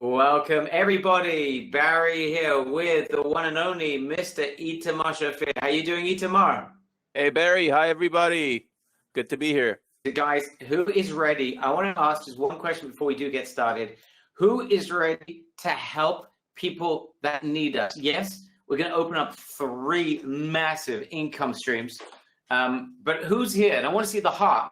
Welcome, everybody. Barry here with the one and only Mr. Itamar Shafir. How you doing, Itamar? Hey, Barry. Hi, everybody. Good to be here. Guys, who is ready? I want to ask just one question before we do get started. Who is ready to help people that need us? Yes, we're going to open up 3 massive income streams. But who's here? And I want to see the heart.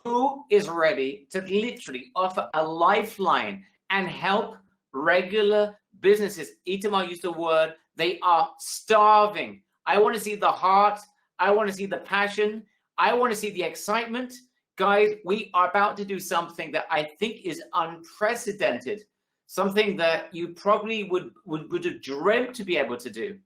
Who is ready to literally offer a lifeline and help regular businesses? Itamar used the word, they are starving. I want to see the heart. I want to see the passion. I want to see the excitement. Guys, we are about to do something that I think is unprecedented, something that you probably would have dreamt to be able to do.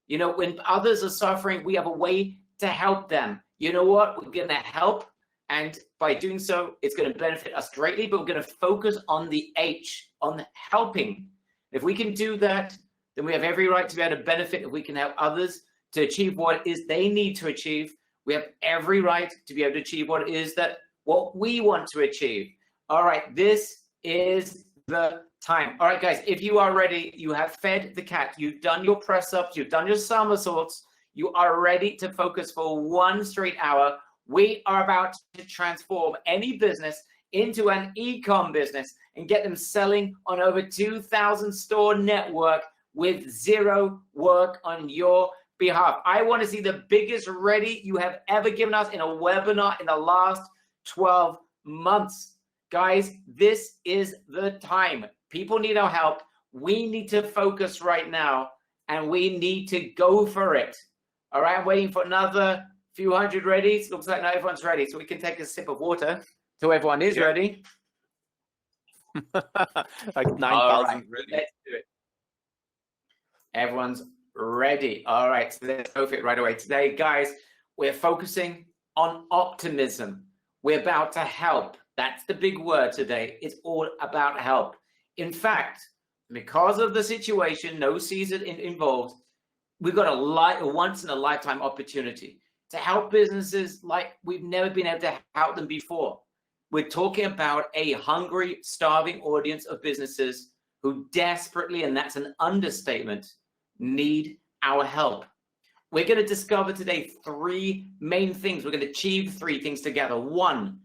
You know, when others are suffering, we have a way to help them. You know what? We're going to help. And by doing so, it's going to benefit us greatly, but we're going to focus on the H, on helping. If we can do that, then we have every right to be able to benefit. If we can help others to achieve what it is they need to achieve, we have every right to be able to achieve what it is what we want to achieve. All right, this is the time. All right, guys, if you are ready, you have fed the cat, you've done your press-ups, you've done your somersaults, you are ready to focus for 1 straight hour. We are about to transform any business into an e-com business and get them selling on over 2,000 store network with 0 work on your behalf. I want to see the biggest ready you have ever given us in a webinar in the last 12 months. Guys, this is the time. People need our help. We need to focus right now and we need to go for it. All right, I'm waiting for another few hundred ready. It looks like not everyone's ready, so we can take a sip of water till everyone is ready. Like 9,000 right, ready. let's do it. Everyone's ready. All right, so let's go for it right away. Today, guys, we're focusing on optimism. We're about to help. That's the big word today. It's all about help. In fact, because of the situation, no season involved, we've got a once in a lifetime opportunity to help businesses like we've never been able to help them before. We're talking about a hungry, starving audience of businesses who desperately, and that's an understatement, need our help. We're going to discover today 3 main things. We're going to achieve 3 things together. 1,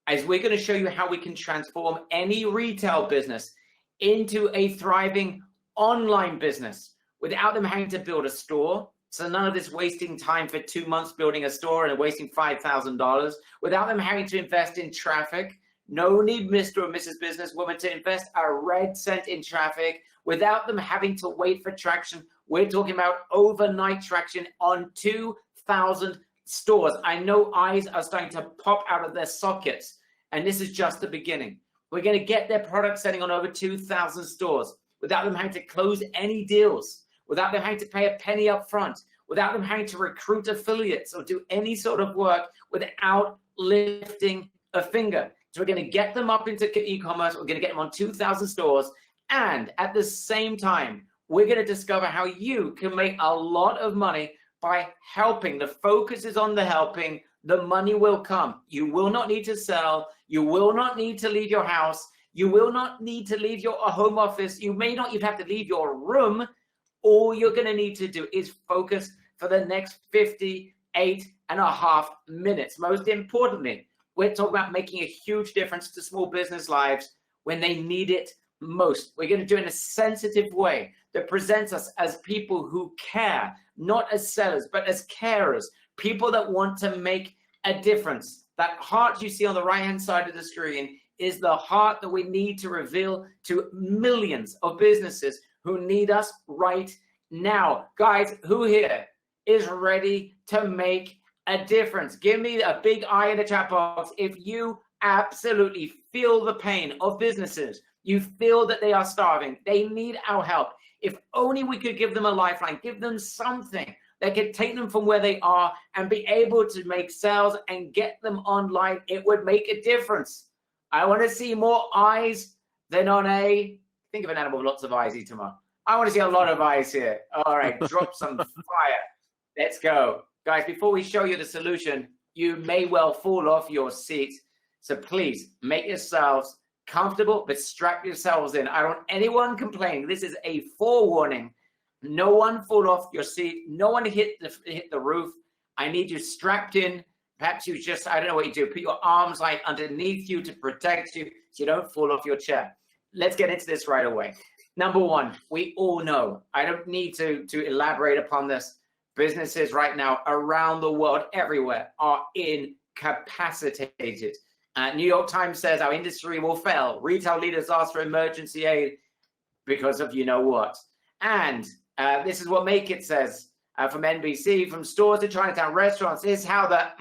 as we're going to show you how we can transform any retail business into a thriving online business without them having to build a store. So none of this wasting time for 2 months building a store and wasting $5,000 without them having to invest in traffic. No need, Mr. or Mrs. Businesswoman, to invest a red cent in traffic without them having to wait for traction. We're talking about overnight traction on 2,000 stores. I know eyes are starting to pop out of their sockets, and this is just the beginning. We're going to get their product selling on over 2,000 stores without them having to close any deals, without them having to pay a penny up front, without them having to recruit affiliates or do any sort of work without lifting a finger. So we're going to get them up into e-commerce. We're going to get them on 2,000 stores. And at the same time, we're going to discover how you can make a lot of money by helping. The focus is on the helping. The money will come. You will not need to sell. You will not need to leave your house. You will not need to leave your home office. You may not even have to leave your room. All you're going to need to do is focus for the next 58.5 minutes. Most importantly, we're talking about making a huge difference to small business lives when they need it most. We're going to do it in a sensitive way that presents us as people who care, not as sellers, but as carers, people that want to make a difference. That heart you see on the right-hand side of the screen is the heart that we need to reveal to millions of businesses who need us right now. Guys, who here is ready to make a difference? Give me a big eye in the chat box if you absolutely feel the pain of businesses. You feel that they are starving. They need our help. If only we could give them a lifeline, give them something that could take them from where they are and be able to make sales and get them online, it would make a difference. I want to see more eyes than on a, think of an animal with lots of eyes, Itamar. I want to see a lot of eyes here. All right, drop some fire. Let's go. Guys, before we show you the solution, you may well fall off your seat. So please make yourselves comfortable, but strap yourselves in. I don't want anyone complaining. This is a forewarning. No one fall off your seat. No one hit the roof. I need you strapped in. Perhaps you just, I don't know what you do, put your arms like underneath you to protect you so you don't fall off your chair. Let's get into this right away. Number one, we all know, I don't need to elaborate upon this. Businesses right now around the world, everywhere, are incapacitated. New York Times says our industry will fail. Retail leaders ask for emergency aid because of you know what. And this is what Make It says from NBC, from stores to Chinatown restaurants. This is how the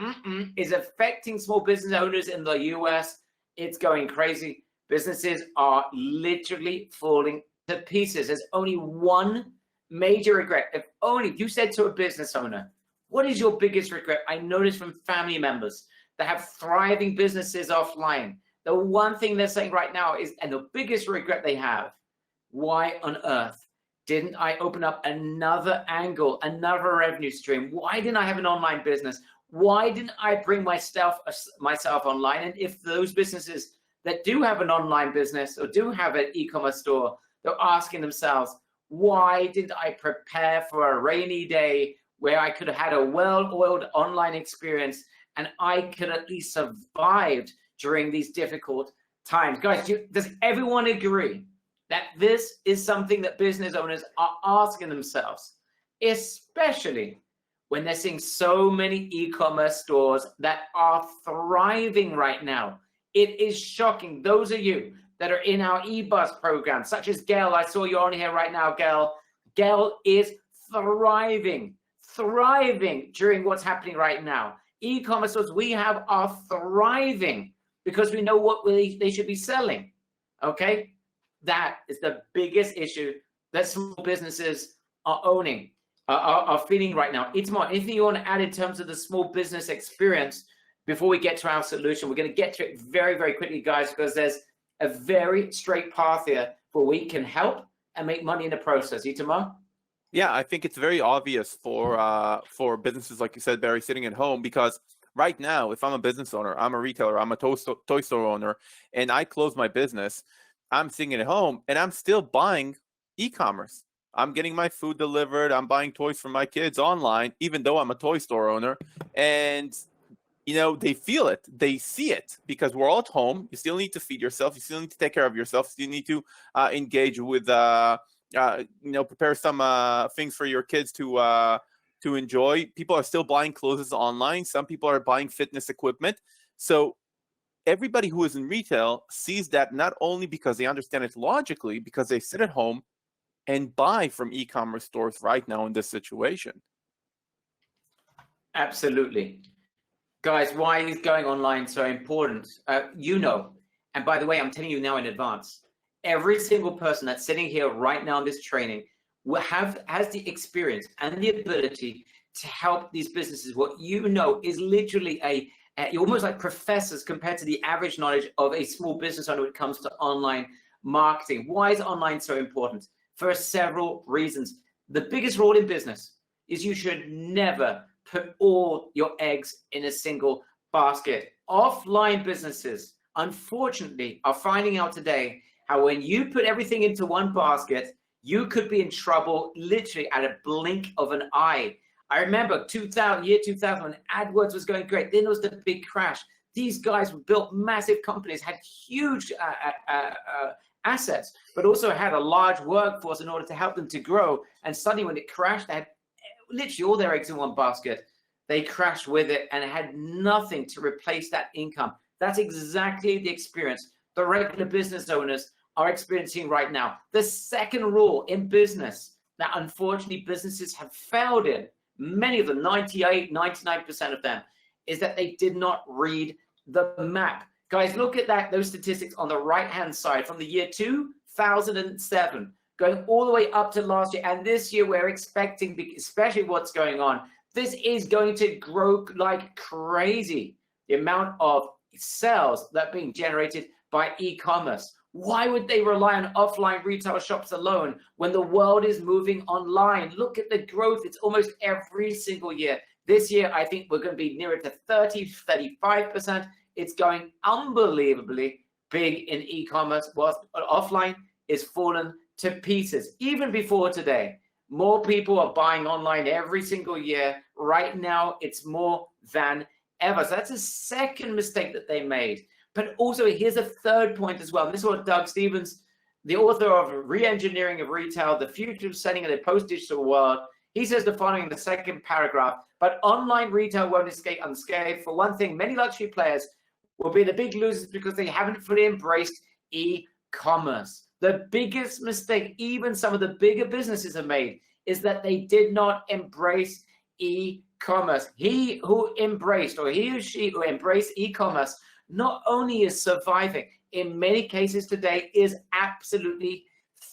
is affecting small business owners in the US. It's going crazy. Businesses are literally falling to pieces. There's only one major regret. If only you said to a business owner, what is your biggest regret? I noticed from family members that have thriving businesses offline, the one thing they're saying right now is, and the biggest regret they have, why on earth didn't I open up another angle, another revenue stream? Why didn't I have an online business? Why didn't I bring myself online? And if those businesses that do have an online business or do have an e-commerce store, they're asking themselves, why didn't I prepare for a rainy day where I could have had a well-oiled online experience and I could at least survived during these difficult times? Guys, does everyone agree that this is something that business owners are asking themselves, especially when they're seeing so many e-commerce stores that are thriving right now? It is shocking. Those of you that are in our e-bus program, such as Gail, I saw you on here right now, Gail. Gail is thriving during what's happening right now. E-commerce stores we have are thriving because we know what they should be selling, okay? That is the biggest issue that small businesses are owning, are feeling right now. It's more, anything you want to add in terms of the small business experience before we get to our solution? We're going to get to it very, very quickly, guys, because there's a very straight path here where we can help and make money in the process. Itamar? Yeah, I think it's very obvious for businesses, like you said, Barry, sitting at home, because right now, if I'm a business owner, I'm a retailer, I'm a toy store owner, and I close my business, I'm sitting at home and I'm still buying e-commerce. I'm getting my food delivered. I'm buying toys for my kids online, even though I'm a toy store owner. And you know, they feel it, they see it, because we're all at home. You still need to feed yourself. You still need to take care of yourself. You need to engage with, prepare some things for your kids to enjoy. People are still buying clothes online. Some people are buying fitness equipment. So everybody who is in retail sees that, not only because they understand it logically, because they sit at home and buy from e-commerce stores right now in this situation. Absolutely. Guys, why is going online so important? And by the way, I'm telling you now in advance, every single person that's sitting here right now in this training has the experience and the ability to help these businesses. What you know is literally you're almost like professors compared to the average knowledge of a small business owner when it comes to online marketing. Why is online so important? For several reasons. The biggest rule in business is you should never put all your eggs in a single basket. Offline businesses, unfortunately, are finding out today how when you put everything into one basket, you could be in trouble literally at a blink of an eye. I remember year 2000, when AdWords was going great. Then there was the big crash. These guys built massive companies, had huge assets, but also had a large workforce in order to help them to grow. And suddenly when it crashed, they had literally all their eggs in one basket. They crashed with it and had nothing to replace that income. That's exactly the experience the regular business owners are experiencing right now. The second rule in business that unfortunately businesses have failed in, many of them, 98, 99% of them, is that they did not read the map. Guys, look at those statistics on the right-hand side from the year 2007, going all the way up to last year. And this year we're expecting, especially what's going on, this is going to grow like crazy. The amount of sales that are being generated by e-commerce. Why would they rely on offline retail shops alone when the world is moving online? Look at the growth. It's almost every single year. This year, I think we're going to be nearer to 30, 35%. It's going unbelievably big in e-commerce, whilst offline is fallen to pieces. Even before today, more people are buying online every single year. Right now, it's more than ever. So that's a second mistake that they made. But also, here's a third point as well. And this is what Doug Stevens, the author of Re-Engineering of Retail, The Future of Selling in a Post-Digital World, he says the following in the second paragraph: but online retail won't escape unscathed. For one thing, many luxury players will be the big losers because they haven't fully embraced e-commerce. The biggest mistake even some of the bigger businesses have made is that they did not embrace e-commerce. He who embraced, or he or she who embraced e-commerce, not only is surviving, in many cases today is absolutely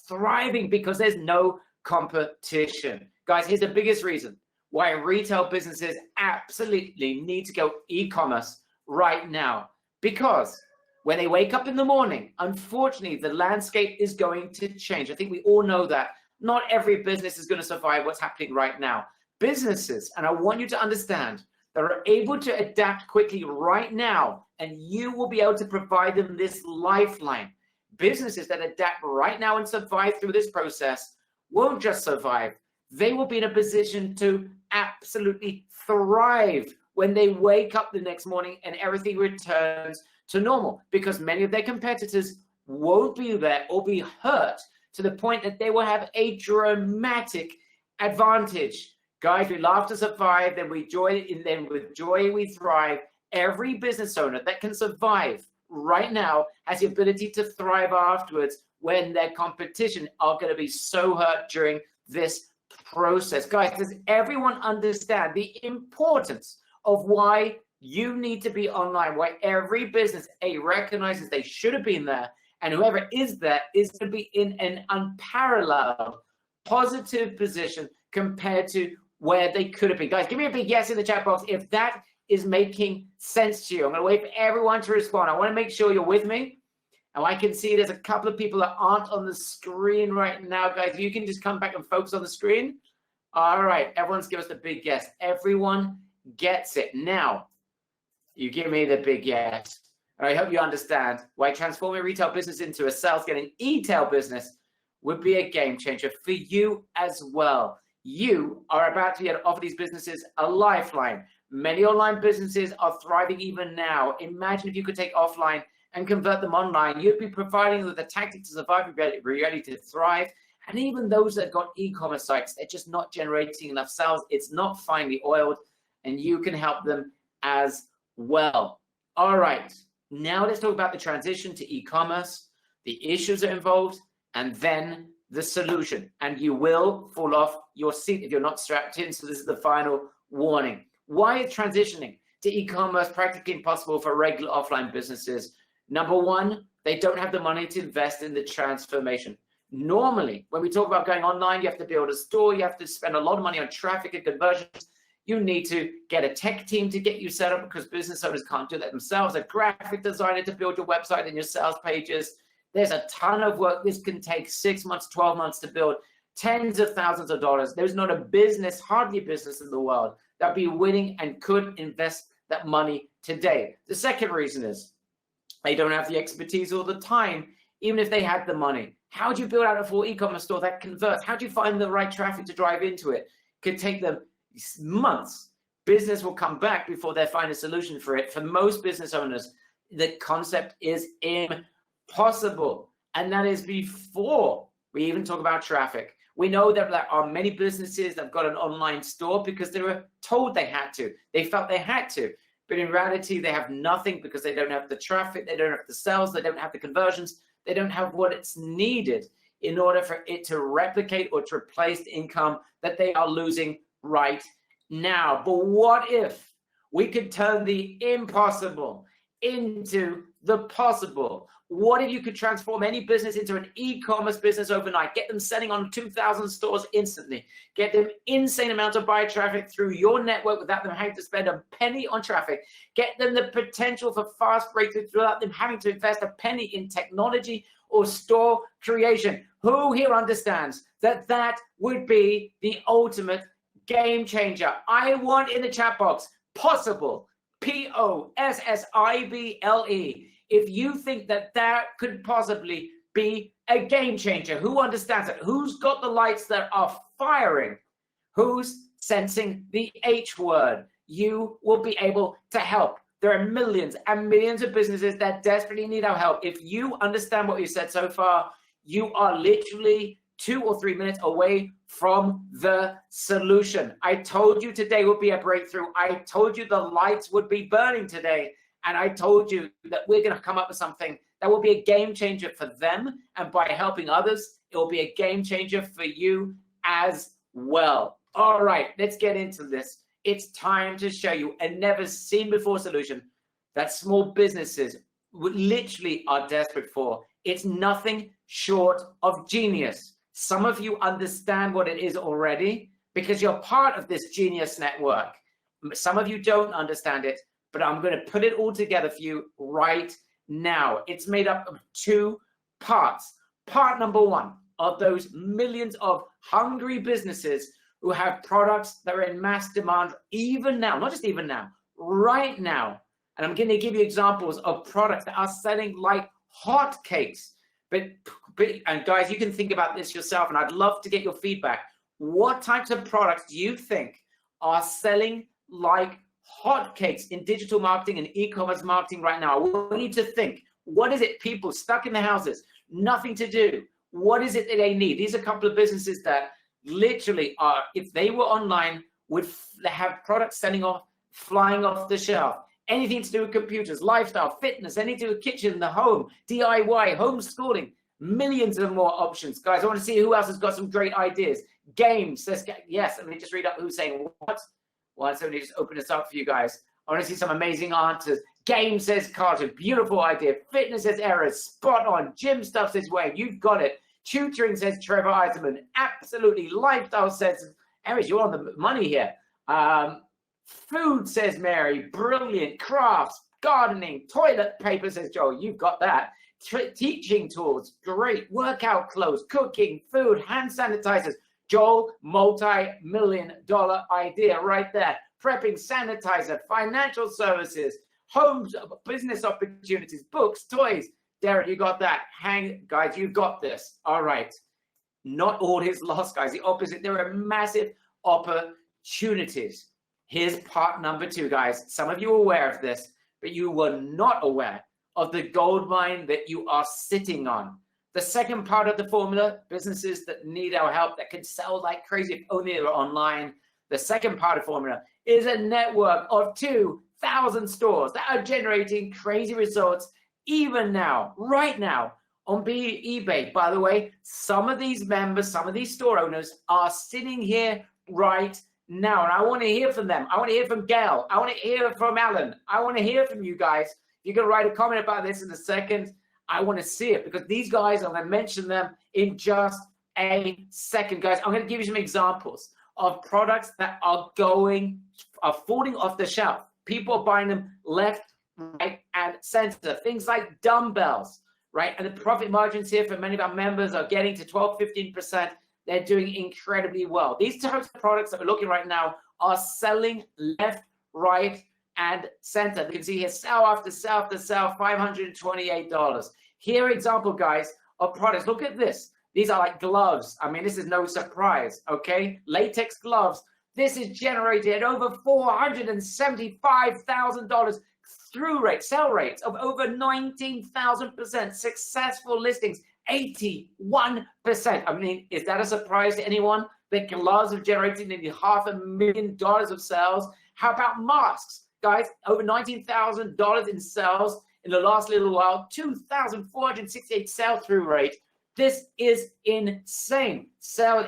thriving because there's no competition. Guys, here's the biggest reason why retail businesses absolutely need to go e-commerce right now. Because when they wake up in the morning, unfortunately, the landscape is going to change. I think we all know that. Not every business is going to survive what's happening right now. Businesses, and I want you to understand, that are able to adapt quickly right now, and you will be able to provide them this lifeline. Businesses that adapt right now and survive through this process won't just survive. They will be in a position to absolutely thrive when they wake up the next morning and everything returns to normal, because many of their competitors won't be there or be hurt to the point that they will have a dramatic advantage. Guys, we laugh to survive, then with joy we thrive. Every business owner that can survive right now has the ability to thrive afterwards when their competition are going to be so hurt during this process. Guys, does everyone understand the importance of why you need to be online, why every business recognizes they should have been there, and whoever is there is to be in an unparalleled positive position compared to where they could have been? Guys, give me a big yes in the chat box if that is making sense to you. I'm going to wait for everyone to respond. I want to make sure you're with me. And I can see there's a couple of people that aren't on the screen right now. Guys, if you can just come back and focus on the screen. All right, everyone's give us the big yes. Everyone gets it. Now, you give me the big yes. And I hope you understand why transforming a retail business into a sales-getting e-tail business would be a game changer for you as well. You are about to be able to offer these businesses a lifeline. Many online businesses are thriving even now. Imagine if you could take offline and convert them online. You'd be providing them with a tactic to survive, be ready to thrive. And even those that got e-commerce sites, they're just not generating enough sales. It's not finely oiled, and you can help them as well. All right, now let's talk about the transition to e-commerce, the issues that are involved, and then the solution. And you will fall off your seat if you're not strapped in. So this is the final warning. Why is transitioning to e-commerce practically impossible for regular offline businesses? Number one, they don't have the money to invest in the transformation. Normally, when we talk about going online, you have to build a store, you have to spend a lot of money on traffic and conversions. You need to get a tech team to get you set up because business owners can't do that themselves, a graphic designer to build your website and your sales pages. There's a ton of work. This can take 6 months, 12 months to build, tens of thousands of dollars. There's not a business, hardly a business in the world that'd be willing and could invest that money today. The second reason is they don't have the expertise or the time, even if they had the money. How do you build out a full e-commerce store that converts? How do you find the right traffic to drive into it? It could take them months. Business will come back before they find a solution for it. For most business owners, the concept is impossible. And that is before we even talk about traffic. We know that there are many businesses that have got an online store because they were told they had to. They felt they had to. But in reality, they have nothing because they don't have the traffic, they don't have the sales, they don't have the conversions, they don't have what it's needed in order for it to replicate or to replace the income that they are losing right now. But what if we could turn the impossible into the possible? What if you could transform any business into an e-commerce business overnight? Get them selling on 2,000 stores instantly. Get them insane amounts of buyer traffic through your network without them having to spend a penny on traffic. Get them the potential for fast breakthrough without them having to invest a penny in technology or store creation. Who here understands that that would be the ultimate game changer? I want in the chat box, possible, Possible. if you think that that could possibly be a game changer, who understands it? Who's got the lights that are firing? Who's sensing the H word? You will be able to help. There are millions and millions of businesses that desperately need our help. If you understand what you said so far, you are literally 2 or 3 minutes away from the solution. I told you today would be a breakthrough. I told you the lights would be burning today. And I told you that we're going to come up with something that will be a game changer for them. And by helping others, it will be a game changer for you as well. All right, let's get into this. It's time to show you a never seen before solution that small businesses literally are desperate for. It's nothing short of genius. Some of you understand what it is already because you're part of this genius network. Some of you don't understand it, but I'm going to put it all together for you right now. It's made up of 2 parts. Part number 1 of those millions of hungry businesses who have products that are in mass demand even now, not just even now, right now. And I'm going to give you examples of products that are selling like hotcakes. And guys, you can think about this yourself, and I'd love to get your feedback. What types of products do you think are selling like hotcakes in digital marketing and e-commerce marketing right now? I want you to think, what is it people stuck in their houses, nothing to do? What is it that they need? These are a couple of businesses that literally are, if they were online, would have products flying off the shelf. Anything to do with computers, lifestyle, fitness, anything to do with kitchen, the home, DIY, homeschooling, millions of more options. Guys, I want to see who else has got some great ideas. Games, yes, let me just read up who's saying what. Why don't somebody just open this up for you guys? I want to see some amazing answers. Game, says Carter, beautiful idea. Fitness, says Errors, spot on. Gym stuff, says Wayne, you've got it. Tutoring, says Trevor Eisenman, absolutely. Lifestyle, says Errors, you're on the money here. Food, says Mary, brilliant. Crafts, gardening, toilet paper, says Joel, you've got that. Teaching tools, great. Workout clothes, cooking, food, hand sanitizers. Joel, multi-million-dollar idea right there. Prepping, sanitizer, financial services, homes, business opportunities, books, toys. Derek, you got that. Guys, you've got this. All right. Not all is lost, guys. The opposite. There are massive opportunities. Here's part number 2, guys. Some of you are aware of this, but you were not aware of the gold mine that you are sitting on. The second part of the formula, businesses that need our help, that can sell like crazy if only they're online. The second part of the formula is a network of 2,000 stores that are generating crazy results even now, right now, on eBay. By the way, some of these members, some of these store owners are sitting here right now, and I want to hear from them. I want to hear from Gail. I want to hear from Alan. I want to hear from you guys. You're going to write a comment about this in a second. I want to see it because these guys, I'm going to mention them in just a second. Guys, I'm going to give you some examples of products that are falling off the shelf. People are buying them left, right, and center. Things like dumbbells, right? And the profit margins here for many of our members are getting to 12, 15%. They're doing incredibly well. These types of products that we're looking right now are selling left, right, and center. You can see here, sell after sell after sell, $528. Here are example, guys, of products. Look at this. These are like gloves. I mean, this is no surprise, okay? Latex gloves. This is generated over $475,000 through rate, sell rates of over 19,000%, successful listings, 81%. I mean, is that a surprise to anyone? That gloves have generated nearly $500,000 of sales. How about masks? Guys, over $19,000 in sales in the last little while, 2,468 sell-through rate. This is insane.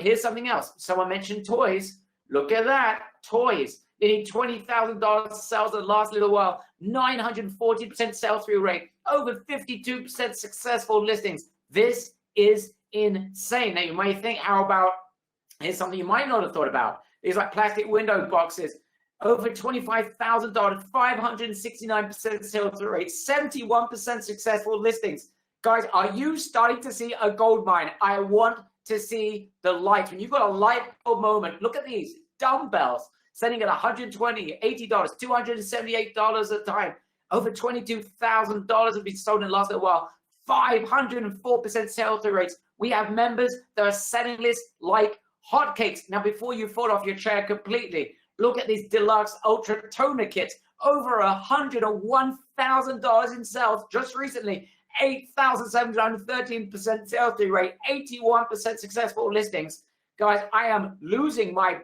Here's something else. Someone mentioned toys. Look at that, toys. They need $20,000 sales in the last little while, 940% sell-through rate, over 52% successful listings. This is insane. Now you might think, how about, here's something you might not have thought about. These like plastic window boxes, over $25,000, 569% sell-through rate, 71% successful listings. Guys, are you starting to see a gold mine? I want to see the light. When you've got a light bulb moment, look at these dumbbells selling at $120, $80, $278 a time. Over $22,000 have been sold in the last little while. 504% sell-through rates. We have members that are selling lists like hotcakes. Now, before you fall off your chair completely, look at these deluxe ultra toner kits. Over $101,000 in sales just recently. 8,713% sell-through rate. 81% successful listings. Guys, I am losing my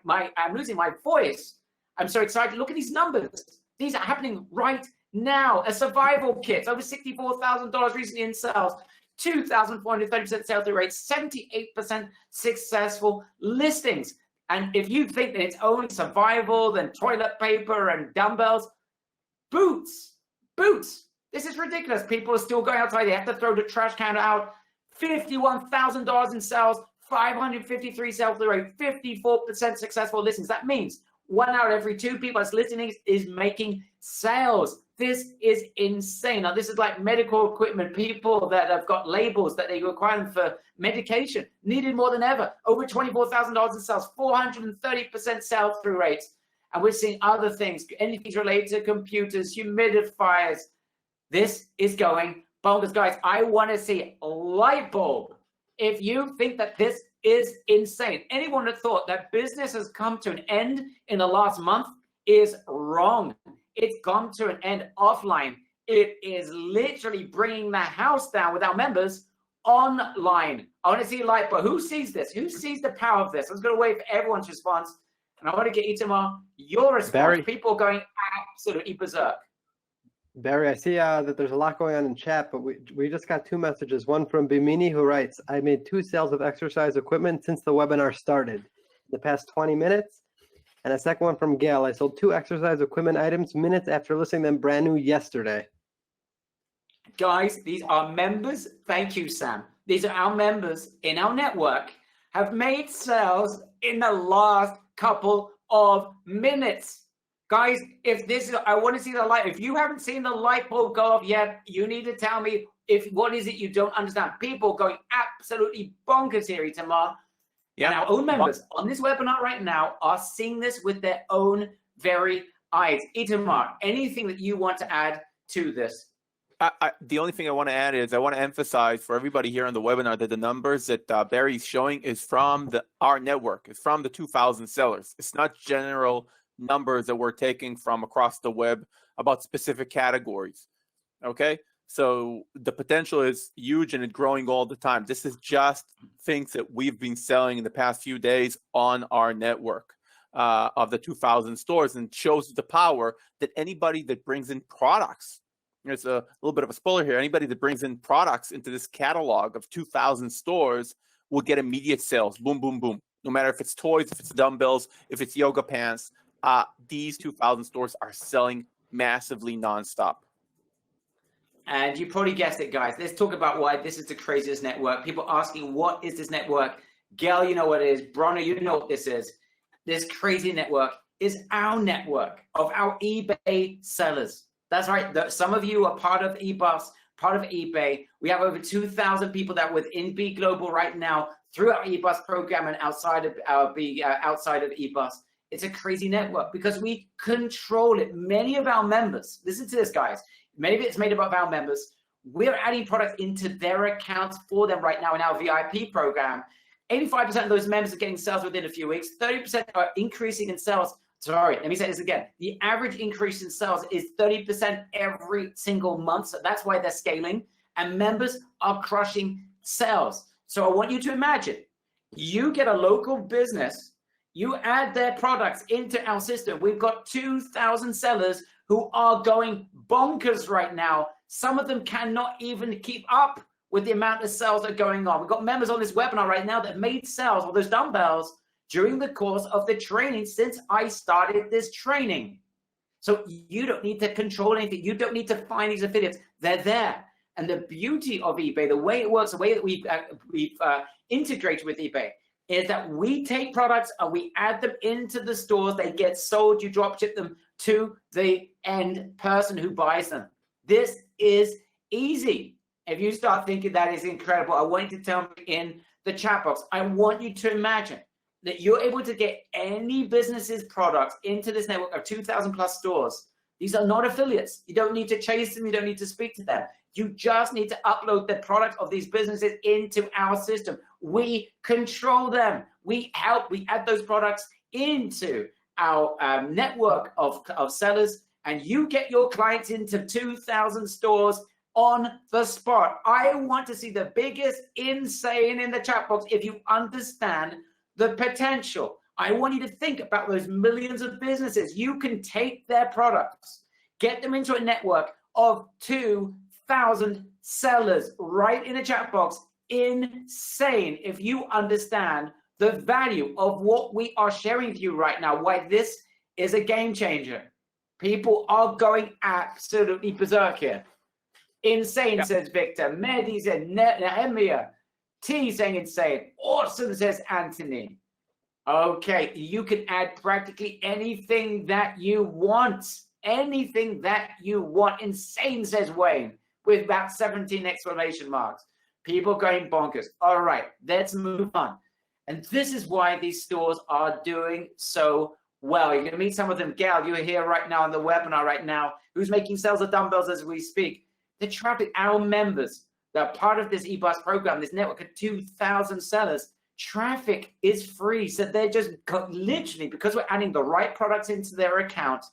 voice. I'm so excited. Look at these numbers. These are happening right now. A survival kit, over $64,000 recently in sales. 2,430% sell-through rate, 78% successful listings. And if you think that it's only survival, then toilet paper and dumbbells, boots. This is ridiculous. People are still going outside. They have to throw the trash can out. $51,000 in sales, 553 sell-through rate, 54% successful listings. That means 1 out of every 2 people that's listening is making sales. This is insane. Now, this is like medical equipment. People that have got labels that they require for medication, needed more than ever. Over $24,000 in sales, 430% sell-through rates. And we're seeing other things, anything related to computers, humidifiers. This is going bonkers, guys. I want to see a light bulb. If you think that this is insane, anyone that thought that business has come to an end in the last month is wrong. It's come to an end offline. It is literally bringing the house down with our members online. I want to see a light bulb. Who sees this? Who sees the power of this? I'm just going to wait for everyone's response. And I want to get you, Tamar, your response. Barry. People going absolutely berserk. Barry, I see that there's a lot going on in chat, but we just got 2 messages. One from Bimini, who writes, I made 2 sales of exercise equipment since the webinar started, the past 20 minutes. And a second one from Gail, I sold 2 exercise equipment items minutes after listing them brand new yesterday. Guys, these are members. Thank you, Sam. These are our members in our network, have made sales in the last couple of minutes. Guys, if this is, I want to see the light. If you haven't seen the light bulb go off yet, you need to tell me what is it you don't understand. People going absolutely bonkers here, Itamar. Yeah. And our own members on this webinar right now are seeing this with their own very eyes. Itamar, anything that you want to add to this? The only thing I want to add is I want to emphasize for everybody here on the webinar that the numbers that Barry's showing is from our network. It's from the 2,000 sellers. It's not general numbers that we're taking from across the web about specific categories. Okay, so the potential is huge and it's growing all the time. This is just things that we've been selling in the past few days on our network of the 2,000 stores, and shows the power that anybody that brings in products, there's a little bit of a spoiler here, anybody that brings in products into this catalog of 2,000 stores will get immediate sales. Boom, boom, boom. No matter if it's toys, if it's dumbbells, if it's yoga pants, these 2,000 stores are selling massively nonstop. And you probably guessed it, guys. Let's talk about why this is the craziest network. People asking, what is this network? Gail, you know what it is. Bronner, you know what this is. This crazy network is our network of our eBay sellers. That's right. Some of you are part of eBus, part of eBay. We have over 2,000 people that are within B Global right now through our eBus program and outside of eBus. It's a crazy network because we control it. Many of our members, listen to this, guys. Many of it's made up of our members. We're adding products into their accounts for them right now in our VIP program. 85% of those members are getting sales within a few weeks. 30% are increasing in sales. Sorry, let me say this again. The average increase in sales is 30% every single month. So that's why they're scaling. And members are crushing sales. So I want you to imagine, you get a local business, you add their products into our system. We've got 2,000 sellers who are going bonkers right now. Some of them cannot even keep up with the amount of sales that are going on. We've got members on this webinar right now that made sales with those dumbbells during the course of the training since I started this training. So you don't need to control anything. You don't need to find these affiliates. They're there. And the beauty of eBay, the way it works, the way that we've integrated with eBay, is that we take products and we add them into the stores. They get sold. You drop ship them to the end person who buys them. This is easy. If you start thinking that is incredible, I want you to tell me in the chat box. I want you to imagine that you're able to get any business's products into this network of 2,000 plus stores. These are not affiliates. You don't need to chase them. You don't need to speak to them. You just need to upload the product of these businesses into our system. We control them. We add those products into our network of sellers, and you get your clients into 2,000 stores on the spot. I want to see the biggest insane in the chat box if you understand the potential. I want you to think about those millions of businesses. You can take their products, get them into a network of 2,000 sellers right in the chat box. Insane if you understand the value of what we are sharing with you right now, why this is a game changer. People are going absolutely berserk here. Insane, says Victor. Mehdi said Nehemiah. T saying insane. Awesome, says Anthony. Okay, you can add practically anything that you want. Anything that you want. Insane, says Wayne, with about 17 exclamation marks. People going bonkers. All right, let's move on. And this is why these stores are doing so well. You're going to meet some of them. Gail, you're here right now on the webinar right now, who's making sales of dumbbells as we speak. The traffic, our members, that are part of this eBus program, this network of 2,000 sellers, traffic is free. So they're just literally, because we're adding the right products into their account,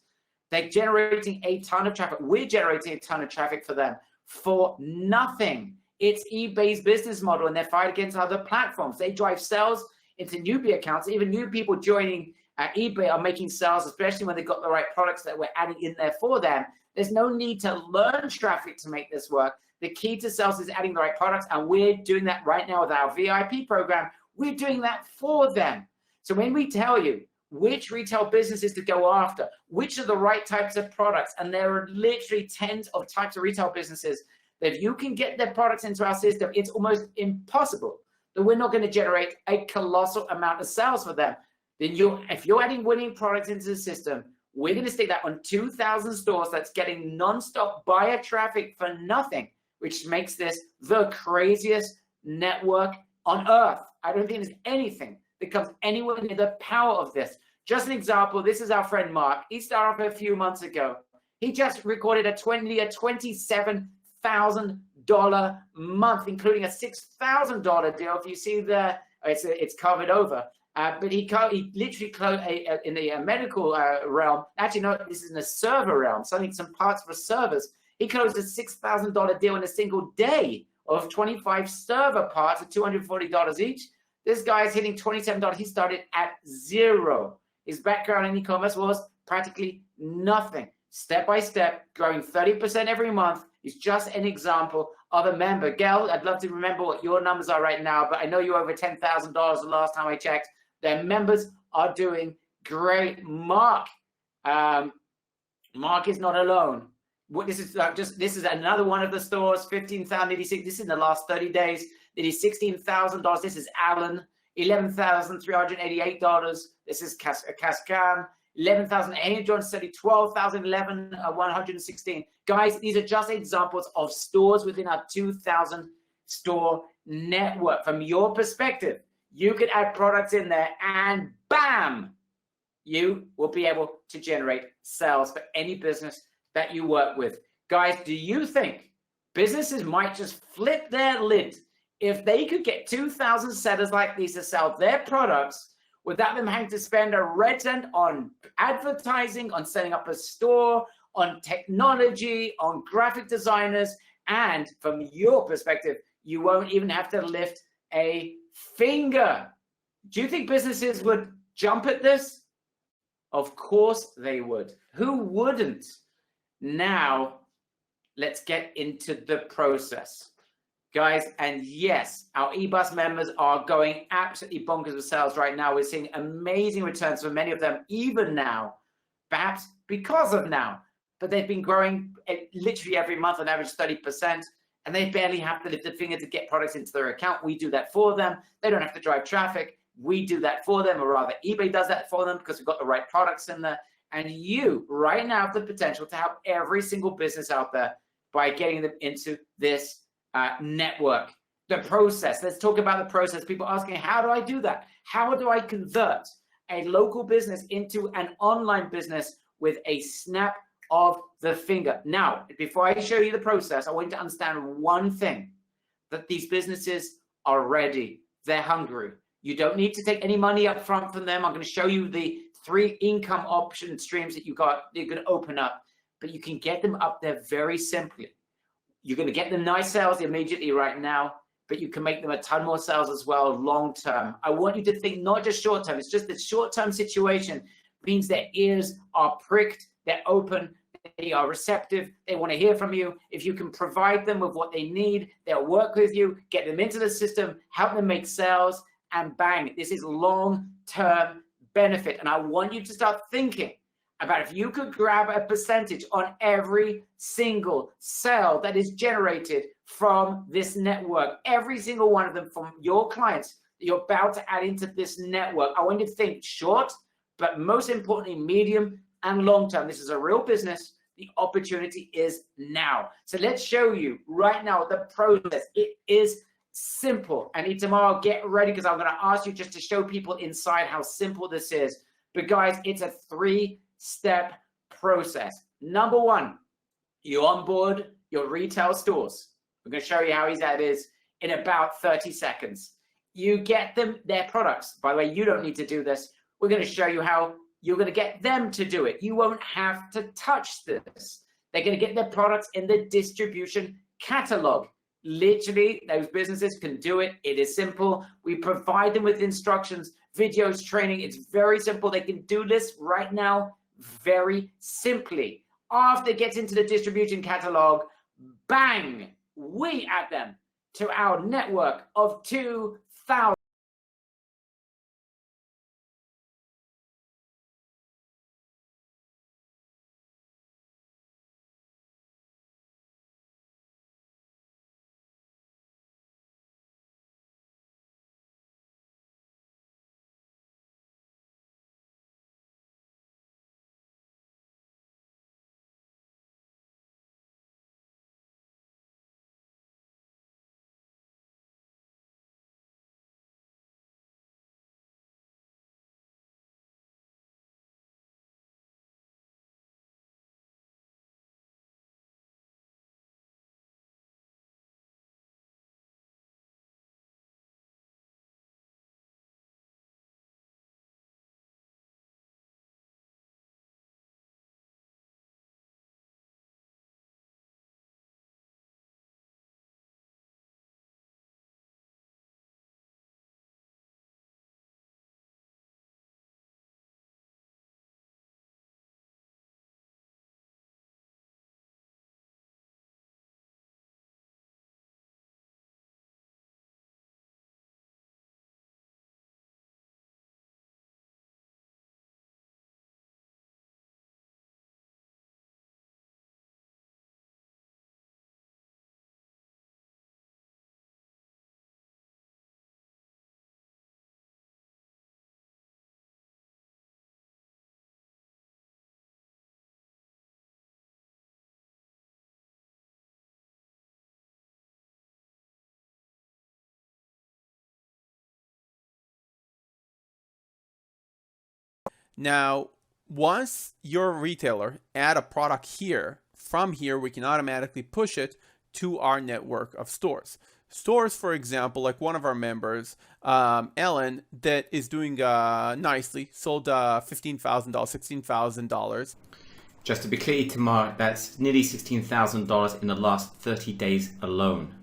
they're generating a ton of traffic. We're generating a ton of traffic for them for nothing. It's eBay's business model, and they're fighting against other platforms. They drive sales into newbie accounts. Even new people joining eBay are making sales, especially when they've got the right products that we're adding in there for them. There's no need to learn traffic to make this work. The key to sales is adding the right products, and we're doing that right now with our VIP program. We're doing that for them. So when we tell you which retail businesses to go after, which are the right types of products, and there are literally tens of types of retail businesses, that if you can get their products into our system, it's almost impossible that we're not going to generate a colossal amount of sales for them. Then if you're adding winning products into the system, we're going to stick that on 2,000 stores that's getting nonstop buyer traffic for nothing, which makes this the craziest network on earth. I don't think there's anything that comes anywhere near the power of this. Just an example, this is our friend Mark. He started off a few months ago. He just recorded a $27,000 month, including a $6,000 deal. If you see there, it's covered over. But he literally closed in the medical realm. Actually, no, this is in the server realm. Some parts for servers. He closed a $6,000 deal in a single day of 25 server parts at $240 each. This guy is hitting $27. He started at zero. His background in e-commerce was practically nothing. Step by step, growing 30% every month. Is just an example of a member. Gail, I'd love to remember what your numbers are right now, but I know you're over $10,000 the last time I checked. Their members are doing great. Mark is not alone. This is another one of the stores. 15,086. This is in the last 30 days. It is $16,000. This is Allen. $11,388. This is Cascam. 11,830, 12,011, 116. Guys, these are just examples of stores within our 2,000 store network. From your perspective, you could add products in there and bam, you will be able to generate sales for any business that you work with. Guys, do you think businesses might just flip their lid if they could get 2,000 sellers like these to sell their products without them having to spend a red cent on advertising, on setting up a store, on technology, on graphic designers, and from your perspective, you won't even have to lift a finger? Do you think businesses would jump at this? Of course they would. Who wouldn't? Now, let's get into the process. Guys, and yes, our eBus members are going absolutely bonkers with sales right now. We're seeing amazing returns for many of them, even now, perhaps because of now. But they've been growing literally every month on average 30%, and they barely have to lift a finger to get products into their account. We do that for them. They don't have to drive traffic. We do that for them, or rather eBay does that for them because we've got the right products in there. And you right now have the potential to help every single business out there by getting them into this network. The process. Let's talk about the process. People asking, how do I do that? How do I convert a local business into an online business with a snap of the finger. Now, before I show you the process, I want you to understand one thing, that these businesses are ready. They're hungry. You don't need to take any money up front from them. I'm going to show you the 3 income option streams that you're going to open up, but you can get them up there very simply. You're going to get them nice sales immediately right now, but you can make them a ton more sales as well long term. I want you to think not just short term. It's just the short term situation means their ears are pricked, they're open, they are receptive, they want to hear from you. If you can provide them with what they need, they'll work with you, get them into the system, help them make sales, and bang, this is long-term benefit. And I want you to start thinking about if you could grab a percentage on every single sale that is generated from this network, every single one of them from your clients that you're about to add into this network. I want you to think short, but most importantly, medium and long term. This is a real business. The opportunity is now. So let's show you right now the process. It is simple. And Itamar, get ready, because I'm going to ask you just to show people inside how simple this is. But guys, it's a 3-step process. Number 1, you onboard your retail stores. We're going to show you how easy that is in about 30 seconds. You get them their products. By the way, you don't need to do this. We're going to show you how you're going to get them to do it. You won't have to touch this. They're going to get their products in the distribution catalog. Literally, those businesses can do it. It is simple. We provide them with instructions, videos, training. It's very simple. They can do this right now very simply. After it gets into the distribution catalog, bang, we add them to our network of 2,000. Now, once you're a retailer, add a product here. From here, we can automatically push it to our network of stores. Stores, for example, like one of our members, Ellen, that is doing nicely, sold $15,000, $16,000. Just to be clear, Tamar, that's nearly $16,000 in the last 30 days alone.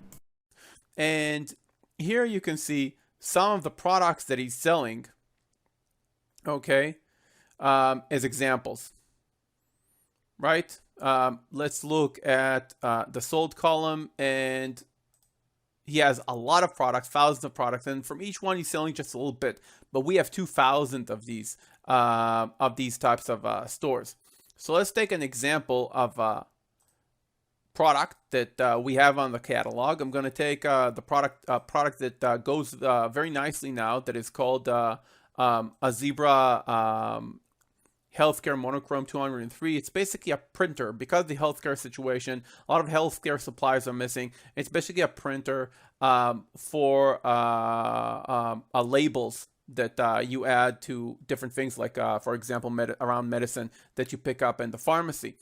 And here you can see some of the products that he's selling, okay, as examples, right? Let's look at the sold column, and he has a lot of products, thousands of products, and from each one he's selling just a little bit. But we have 2,000 of these types of stores. So let's take an example of a product that we have on the catalog. I'm going to take the product that goes very nicely now, that is called a Zebra Healthcare Monochrome 203. It's basically a printer. Because of the healthcare situation, a lot of healthcare supplies are missing. It's basically a printer for labels that you add to different things, like for example around medicine that you pick up in the pharmacy.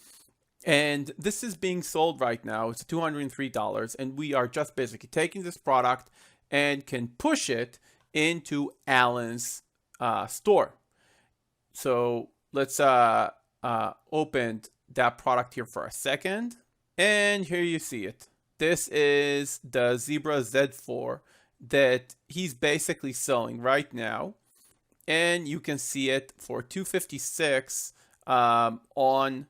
And this is being sold right now. It's $203, and we are just basically taking this product and can push it into Alan's store. So let's open that product here for a second. And here you see it. This is the Zebra Z4 that he's basically selling right now. And you can see it for $256 on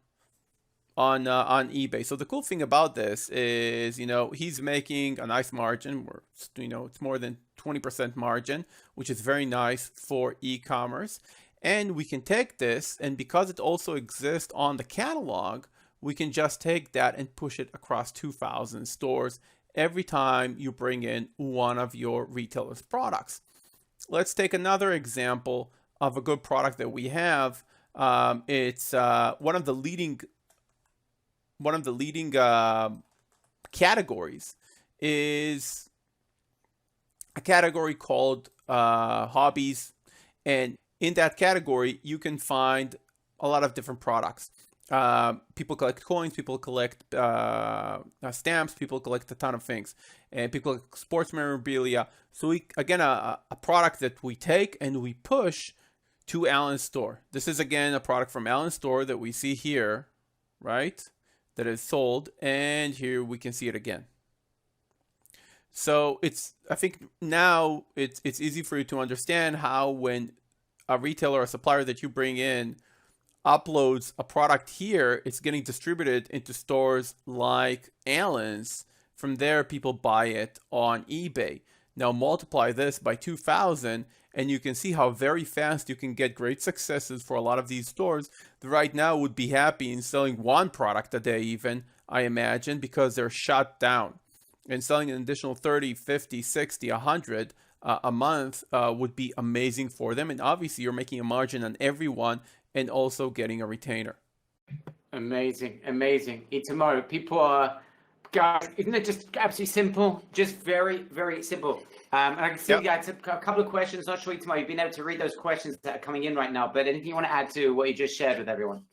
eBay. So the cool thing about this is, he's making a nice margin. It's more than 20% margin, which is very nice for e-commerce. And we can take this, and because it also exists on the catalog, we can just take that and push it across 2,000 stores every time you bring in one of your retailer's products. Let's take another example of a good product that we have. It's one of the leading categories is a category called hobbies, and in that category you can find a lot of different products. People collect coins, people collect stamps, people collect a ton of things, and people collect sports memorabilia. So a product that we take and we push to Alan's store. This is again a product from Alan's store that we see here, right? That is sold, and here we can see it again. So I think now it's easy for you to understand how when a retailer or supplier that you bring in uploads a product here, it's getting distributed into stores like Alan's. From there, people buy it on eBay. Now multiply this by 2,000, and you can see how very fast you can get great successes for a lot of these stores that right now would be happy in selling one product a day even, I imagine, because they're shut down. And selling an additional 30, 50, 60, 100 a month would be amazing for them. And obviously you're making a margin on everyone and also getting a retainer. Amazing, amazing. Itamar, people are, guys, isn't it just absolutely simple? Just very, very simple. And I can see guys, a couple of questions. Not sure, Itamar, you've been able to read those questions that are coming in right now, but anything you want to add to what you just shared with everyone?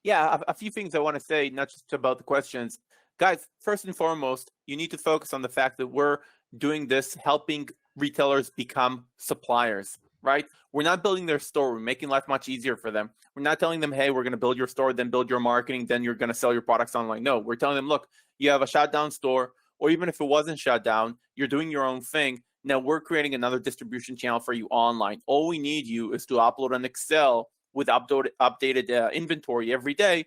Yeah, a few things I want to say, not just about the questions. Guys, first and foremost, you need to focus on the fact that we're doing this, helping retailers become suppliers, right? We're not building their store. We're making life much easier for them. We're not telling them, hey, we're going to build your store, then build your marketing, then you're going to sell your products online. No, we're telling them, look, you have a shut down store, or even if it wasn't shut down, you're doing your own thing. Now we're creating another distribution channel for you online. All we need you is to upload an Excel with updated inventory every day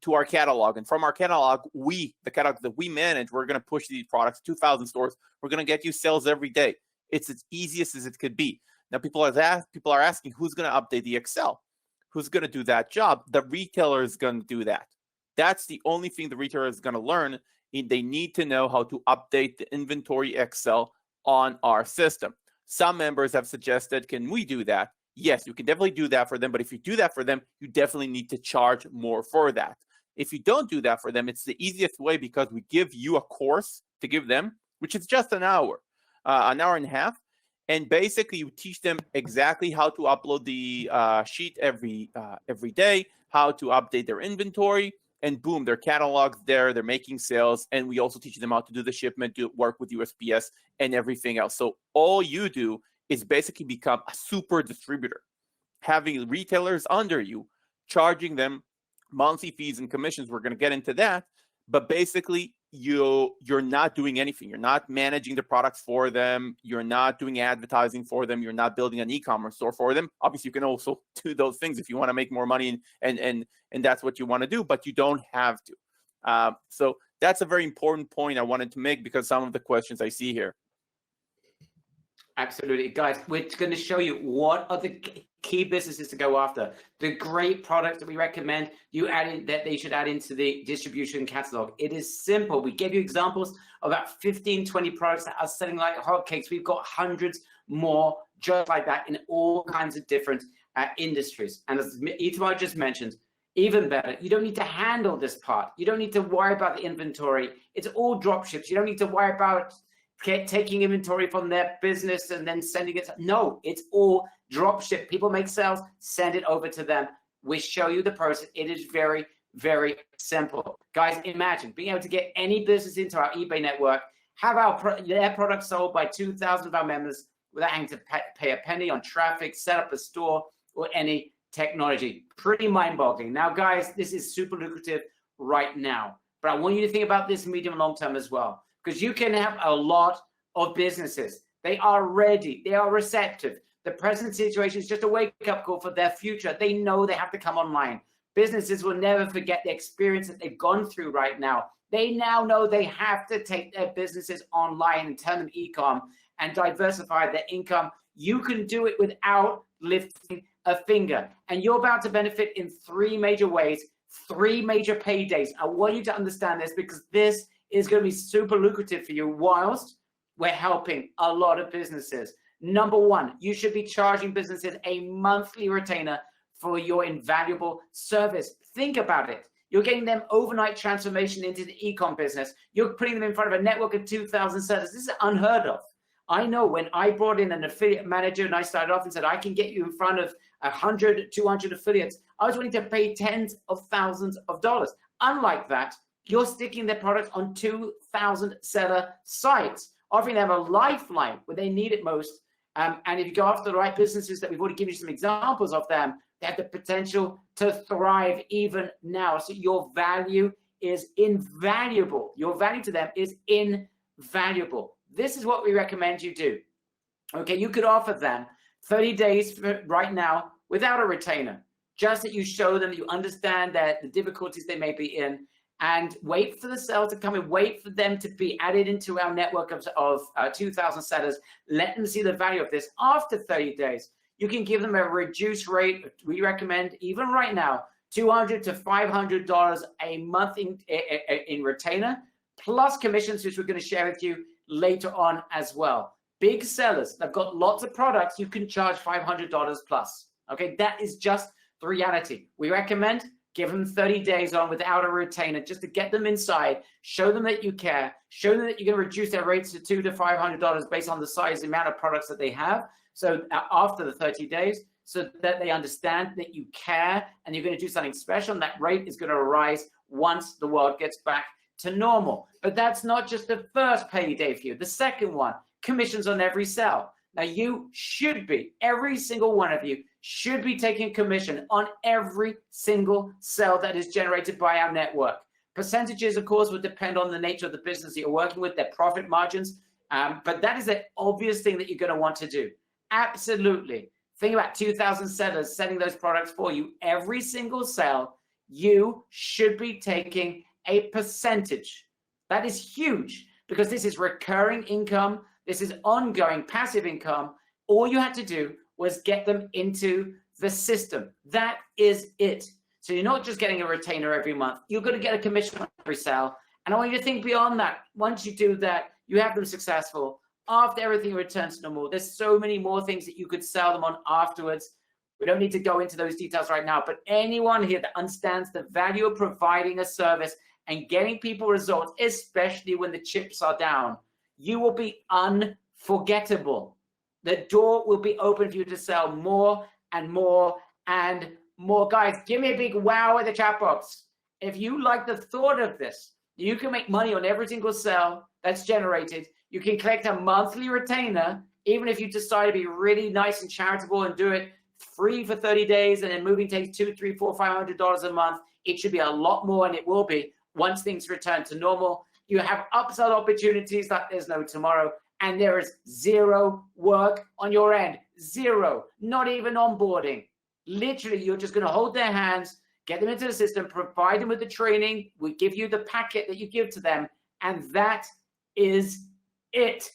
to our catalog. And from our catalog, the catalog that we manage, we're going to push these products to 2,000 stores. We're going to get you sales every day. It's as easiest as it could be. Now, people are asking, who's going to update the Excel? Who's going to do that job? The retailer is going to do that. That's the only thing the retailer is going to learn. They need to know how to update the inventory Excel on our system. Some members have suggested, can we do that? Yes, you can definitely do that for them. But if you do that for them, you definitely need to charge more for that. If you don't do that for them, it's the easiest way because we give you a course to give them, which is just an hour and a half. And basically, you teach them exactly how to upload the sheet every day, how to update their inventory, and boom, their catalog's there, they're making sales. And we also teach them how to do the shipment, do work with USPS and everything else. So all you do is basically become a super distributor, having retailers under you, charging them monthly fees and commissions. We're going to get into that. But basically, you're not doing anything. You're not managing the products for them. You're not doing advertising for them. You're not building an e-commerce store for them. Obviously, you can also do those things if you want to make more money and that's what you want to do, but you don't have to. So that's a very important point I wanted to make because some of the questions I see here. Absolutely. Guys, we're going to show you what are the key businesses to go after. The great products that we recommend you add in, that they should add into the distribution catalog. It is simple. We gave you examples of about 15, 20 products that are selling like hotcakes. We've got hundreds more just like that in all kinds of different industries. And as Itamar just mentioned, even better, you don't need to handle this part. You don't need to worry about the inventory. It's all drop ships. You don't need to worry about taking inventory from their business and then sending it. No, it's all drop ship. People make sales, send it over to them. We show you the process. It is very, very simple. Guys, imagine being able to get any business into our eBay network, have their products sold by 2,000 of our members without having to pay a penny on traffic, set up a store, or any technology. Pretty mind-boggling. Now, guys, this is super lucrative right now, but I want you to think about this medium and long term as well, because you can have a lot of businesses. They are ready. They are receptive. The present situation is just a wake-up call for their future. They know they have to come online. Businesses will never forget the experience that they've gone through right now. They now know they have to take their businesses online and turn them e-com and diversify their income. You can do it without lifting a finger. And you're about to benefit in 3 major ways, 3 major paydays. I want you to understand this because this is going to be super lucrative for you whilst we're helping a lot of businesses. Number 1, you should be charging businesses a monthly retainer for your invaluable service. Think about it. You're getting them overnight transformation into the e-com business. You're putting them in front of a network of 2,000 sellers. This is unheard of. I know when I brought in an affiliate manager and I started off and said, I can get you in front of 100, 200 affiliates, I was willing to pay tens of thousands of dollars. Unlike that, you're sticking their products on 2,000 seller sites, offering them a lifeline where they need it most. And if you go after the right businesses that we've already given you some examples of them, they have the potential to thrive even now. So your value is invaluable. Your value to them is invaluable. This is what we recommend you do. Okay, you could offer them 30 days right now without a retainer, just that you show them that you understand that the difficulties they may be in, and wait for the sale to come in, wait for them to be added into our network of 2,000 sellers. Let them see the value of this. After 30 days, you can give them a reduced rate. We recommend, even right now, $200 to $500 a month in retainer, plus commissions, which we're going to share with you later on as well. Big sellers, they've got lots of products, you can charge $500 plus. Okay, that is just the reality. We recommend give them 30 days on without a retainer, just to get them inside, show them that you care, show them that you're going to reduce their rates to $200 to $500 based on the size, the amount of products that they have. So after the 30 days, so that they understand that you care and you're going to do something special, and that rate is going to rise once the world gets back to normal. But that's not just the first payday for you. The second one, commissions on every sale. Now you should be, every single one of you should be taking commission on every single sale that is generated by our network. Percentages, of course, will depend on the nature of the business that you're working with, their profit margins, but that is an obvious thing that you're going to want to do. Absolutely. Think about 2,000 sellers selling those products for you. Every single sale, you should be taking a percentage. That is huge because this is recurring income. This is ongoing passive income. All you had to do was get them into the system. That is it. So you're not just getting a retainer every month. You're going to get a commission on every sale. And I want you to think beyond that. Once you do that, you have them successful. After everything returns to normal, there's so many more things that you could sell them on afterwards. We don't need to go into those details right now, but anyone here that understands the value of providing a service and getting people results, especially when the chips are down, you will be unforgettable. The door will be open for you to sell more and more and more. Guys, give me a big wow in the chat box. If you like the thought of this, you can make money on every single sale that's generated. You can collect a monthly retainer, even if you decide to be really nice and charitable and do it free for 30 days and then moving takes $200, $300, $400, $500 a month. It should be a lot more, and it will be once things return to normal. You have upside opportunities like there's no tomorrow, and there is zero work on your end. Zero, not even onboarding. Literally, you're just going to hold their hands, get them into the system, provide them with the training. We give you the packet that you give to them, and that is it.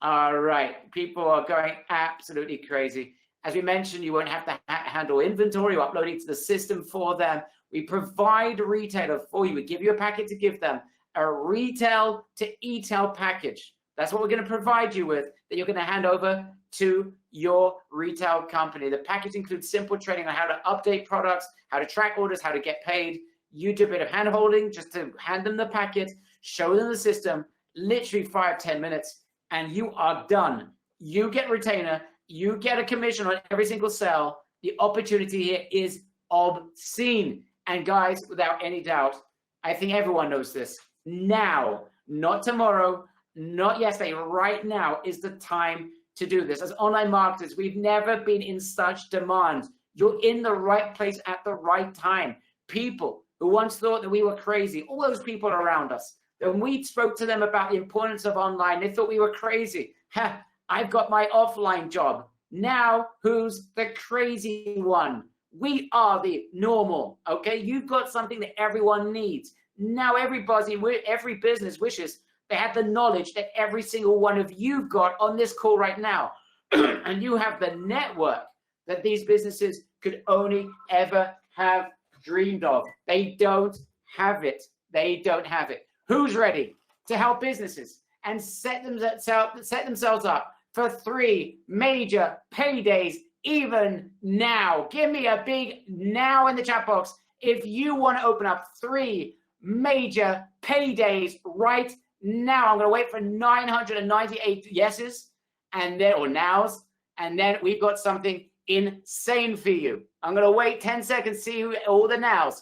All right, people are going absolutely crazy. As we mentioned, you won't have to handle inventory or uploading to the system for them. We provide a retailer for you. We give you a packet to give them, a retail to e-tail package. That's what we're going to provide you with, that you're going to hand over to your retail company. The package includes simple training on how to update products, how to track orders, how to get paid. You do a bit of hand holding just to hand them the packet, show them the system, literally 5-10 minutes, and you are done. You get retainer, you get a commission on every single sale. The opportunity here is obscene. And guys, without any doubt, I think everyone knows this. Now, not tomorrow, not yesterday, right now is the time to do this. As online marketers, we've never been in such demand. You're in the right place at the right time. People who once thought that we were crazy, all those people around us, when we spoke to them about the importance of online, they thought we were crazy. Ha, I've got my offline job. Now, who's the crazy one? We are the normal, okay? You've got something that everyone needs. Now everybody, every business wishes they had the knowledge that every single one of you got on this call right now. And you have the network that these businesses could only ever have dreamed of. They don't have it. They don't have it. Who's ready to help businesses and set themselves up for 3 major paydays even now? Give me a big now in the chat box if you want to open up 3 major paydays right now. I'm going to wait for 998 yeses and then, or nows, and then we've got something insane for you. I'm going to wait 10 seconds, see who, all the nows.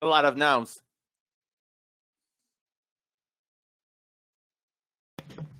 A lot of nows.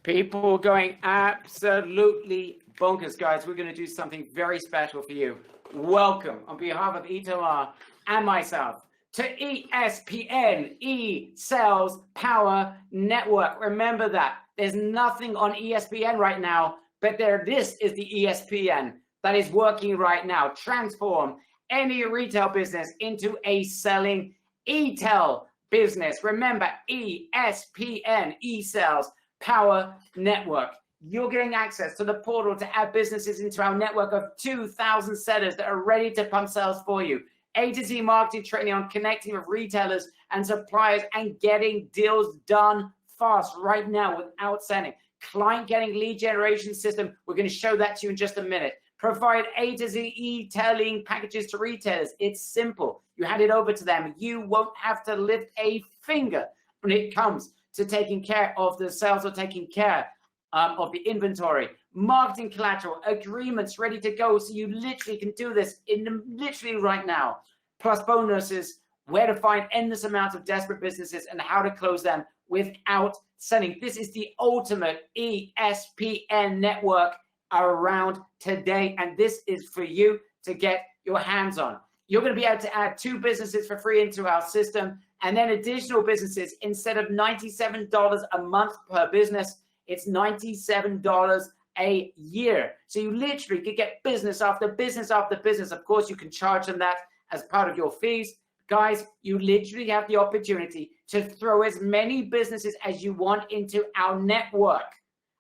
People going absolutely bonkers, guys. We're going to do something very special for you. Welcome on behalf of Itamar and myself to ESPN, E-Sales Power Network. Remember that. There's nothing on ESPN right now, but this is the ESPN that is working right now. Transform any retail business into a selling e-tail business. Remember, ESPN, E-Sales Power Network. You're getting access to the portal to add businesses into our network of 2,000 sellers that are ready to pump sales for you. A to Z marketing training on connecting with retailers and suppliers and getting deals done fast right now without sending. Client getting lead generation system. We're going to show that to you in just a minute. Provide A to Z e-tailing packages to retailers. It's simple. You hand it over to them. You won't have to lift a finger when it comes to taking care of the sales or taking care of the inventory. Marketing collateral, agreements ready to go. So you literally can do this literally right now. Plus bonuses, where to find endless amounts of desperate businesses and how to close them without selling. This is the ultimate ESPN network around today. And this is for you to get your hands on. You're going to be able to add 2 businesses for free into our system, and then additional businesses. Instead of $97 a month per business, it's $97 a year. So you literally could get business after business after business. Of course, you can charge them that as part of your fees. Guys, you literally have the opportunity to throw as many businesses as you want into our network,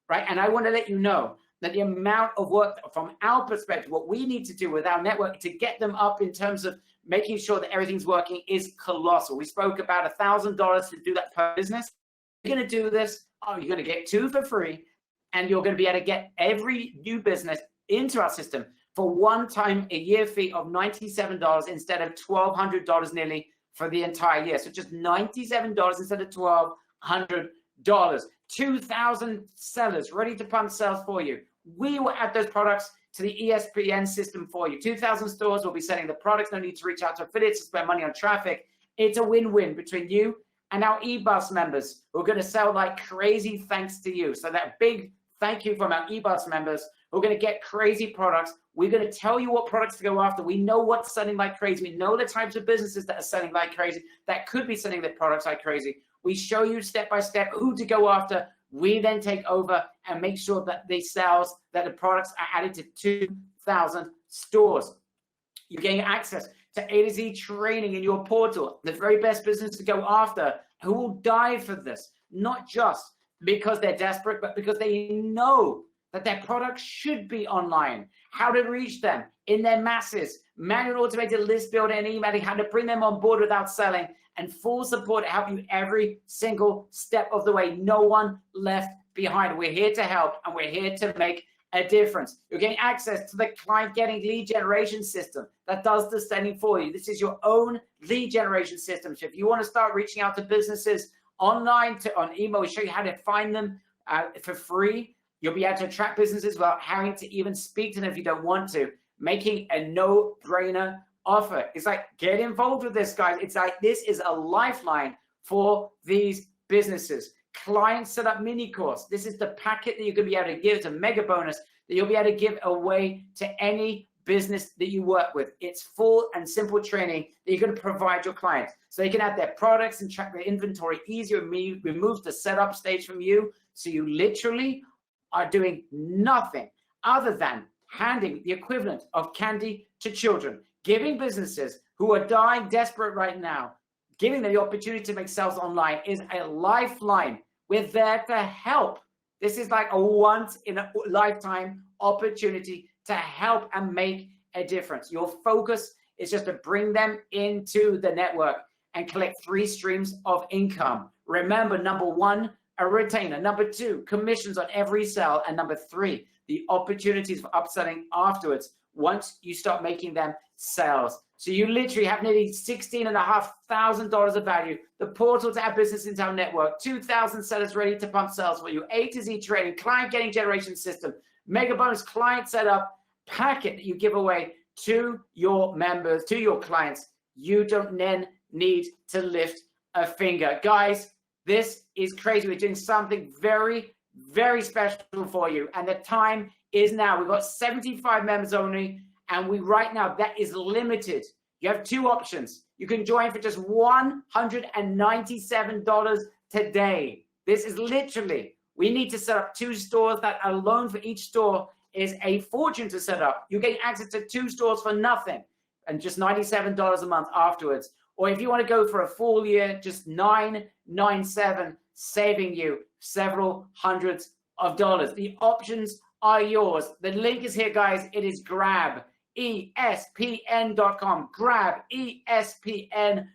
right? And I want to let you know that the amount of work from our perspective, what we need to do with our network to get them up in terms of making sure that everything's working is colossal. We spoke about $1,000 to do that per business. You're going to do this. Oh, you're going to get 2 for free, and you're going to be able to get every new business into our system for one time a year fee of $97 instead of $1,200 nearly for the entire year. So just $97 instead of $1,200. 2,000 sellers ready to pump sales for you. We will add those products to the ESPN system for you. 2,000 stores will be selling the products. No need to reach out to affiliates to spend money on traffic. It's a win-win between you and our eBus members who are going to sell like crazy thanks to you. So that big thank you from our eBus members who are going to get crazy products. We're going to tell you what products to go after. We know what's selling like crazy. We know the types of businesses that are selling like crazy, that could be selling their products like crazy. We show you step by step who to go after. We then take over and make sure that the sales, that the products are added to 2,000 stores. You're getting access to A to Z training in your portal, the very best business to go after, who will die for this, not just because they're desperate, but because they know that their products should be online, how to reach them in their masses, manual automated list building and emailing, how to bring them on board without selling, and full support to help you every single step of the way. No one left behind. We're here to help, and we're here to make a difference. You're getting access to the client getting lead generation system that does the selling for you. This is your own lead generation system. So if you want to start reaching out to businesses online, on email, we show you how to find them for free. You'll be able to attract businesses without having to even speak to them if you don't want to, making a no-brainer offer. It's like, get involved with this, guys. It's like, this is a lifeline for these businesses. Client setup mini course. This is the packet that you're going to be able to give. It's a mega bonus that you'll be able to give away to any business that you work with. It's full and simple training that you're going to provide your clients so they can add their products and track their inventory easier. Removes the setup stage from you. So you literally are doing nothing other than handing the equivalent of candy to children, giving businesses who are dying desperate right now, giving them the opportunity to make sales online is a lifeline. We're there to help. This is like a once in a lifetime opportunity to help and make a difference. Your focus is just to bring them into the network and collect 3 streams of income. Remember, number 1, a retainer. Number 2, commissions on every sale. And number 3, the opportunities for upselling afterwards once you start making them sales. So you literally have nearly $16,500 of value, the portal to add business into our network, 2,000 sellers ready to pump sales for you, A to Z training, client getting generation system, mega bonus client setup packet that you give away to your members, to your clients. You don't then need to lift a finger. Guys, this is crazy. We're doing something very, very special for you. And the time is now. We've got 75 members only. And right now, that is limited. You have 2 options. You can join for just $197 today. This is literally, we need to set up 2 stores. That alone for each store is a fortune to set up. You're getting access to 2 stores for nothing and just $97 a month afterwards. Or if you want to go for a full year, just $997, saving you several hundreds of dollars. The options are yours. The link is here, guys. It is grab. ESPN.com. Grab ESPN.com.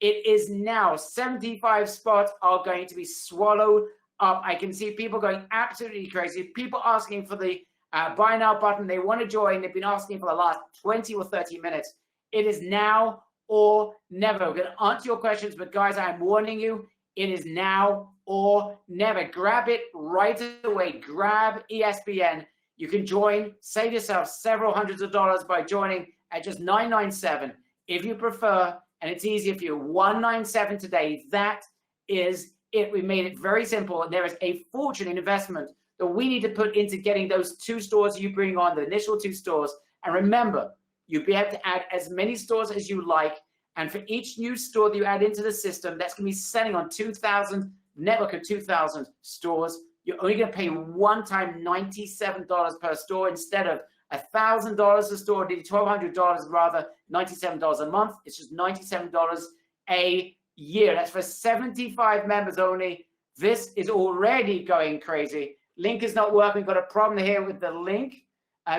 It is now 75 spots are going to be swallowed up. I can see people going absolutely crazy. People asking for the buy now button. They want to join. They've been asking for the last 20 or 30 minutes. It is now or never. We're going to answer your questions, but guys, I'm warning you, it is now or never. Grab it right away. Grab ESPN. You can join, save yourself several hundreds of dollars by joining at just $997. If you prefer, and it's easier for you, $197 today. That is it. We made it very simple. There is a fortune in investment that we need to put into getting those 2 stores you bring on, the initial 2 stores. And remember, you'll be able to add as many stores as you like. And for each new store that you add into the system, that's going to be selling on 2,000, network of 2,000 stores. You're only going to pay one time $97 per store instead of $1,000 a store, $1,200 rather, $97 a month. It's just $97 a year. That's for 75 members only. This is already going crazy. Link is not working. Got a problem here with the link.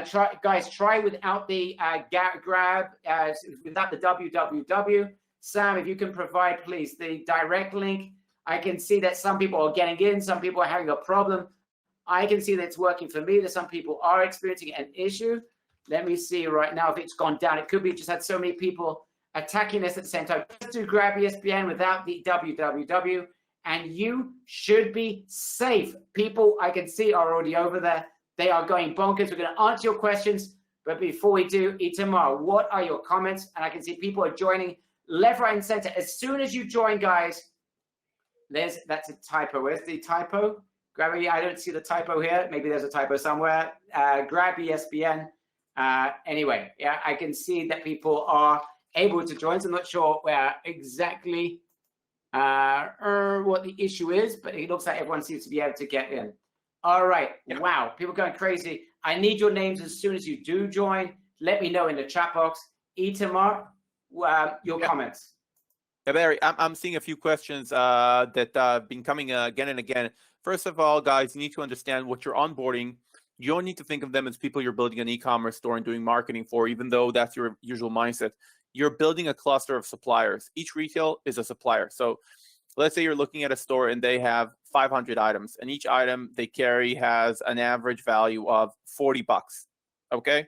Try without the grab, without the www. Sam, if you can provide, please, the direct link. I can see that some people are getting in, some people are having a problem. I can see that it's working for me, that some people are experiencing an issue. Let me see right now if it's gone down. It could be just had so many people attacking this at the same time. Just do grab ESPN without the www, and you should be safe. People I can see are already over there. They are going bonkers. We're going to answer your questions. But before we do, Itamar, what are your comments? And I can see people are joining left, right, and center. As soon as you join, guys, that's a typo. Where's the typo? Gravity, I don't see the typo here. Maybe there's a typo somewhere. Grab ESPN. Anyway, yeah, I can see that people are able to join. So I'm not sure where exactly what the issue is, but it looks like everyone seems to be able to get in. All right. Yeah. Wow. People going crazy. I need your names as soon as you do join. Let me know in the chat box. Itamar, your comments. Yeah, Barry, I'm seeing a few questions that have been coming again and again. First of all, guys, you need to understand what you're onboarding. You don't need to think of them as people you're building an e-commerce store and doing marketing for, even though that's your usual mindset. You're building a cluster of suppliers. Each retail is a supplier. So let's say you're looking at a store and they have 500 items, and each item they carry has an average value of $40. Okay?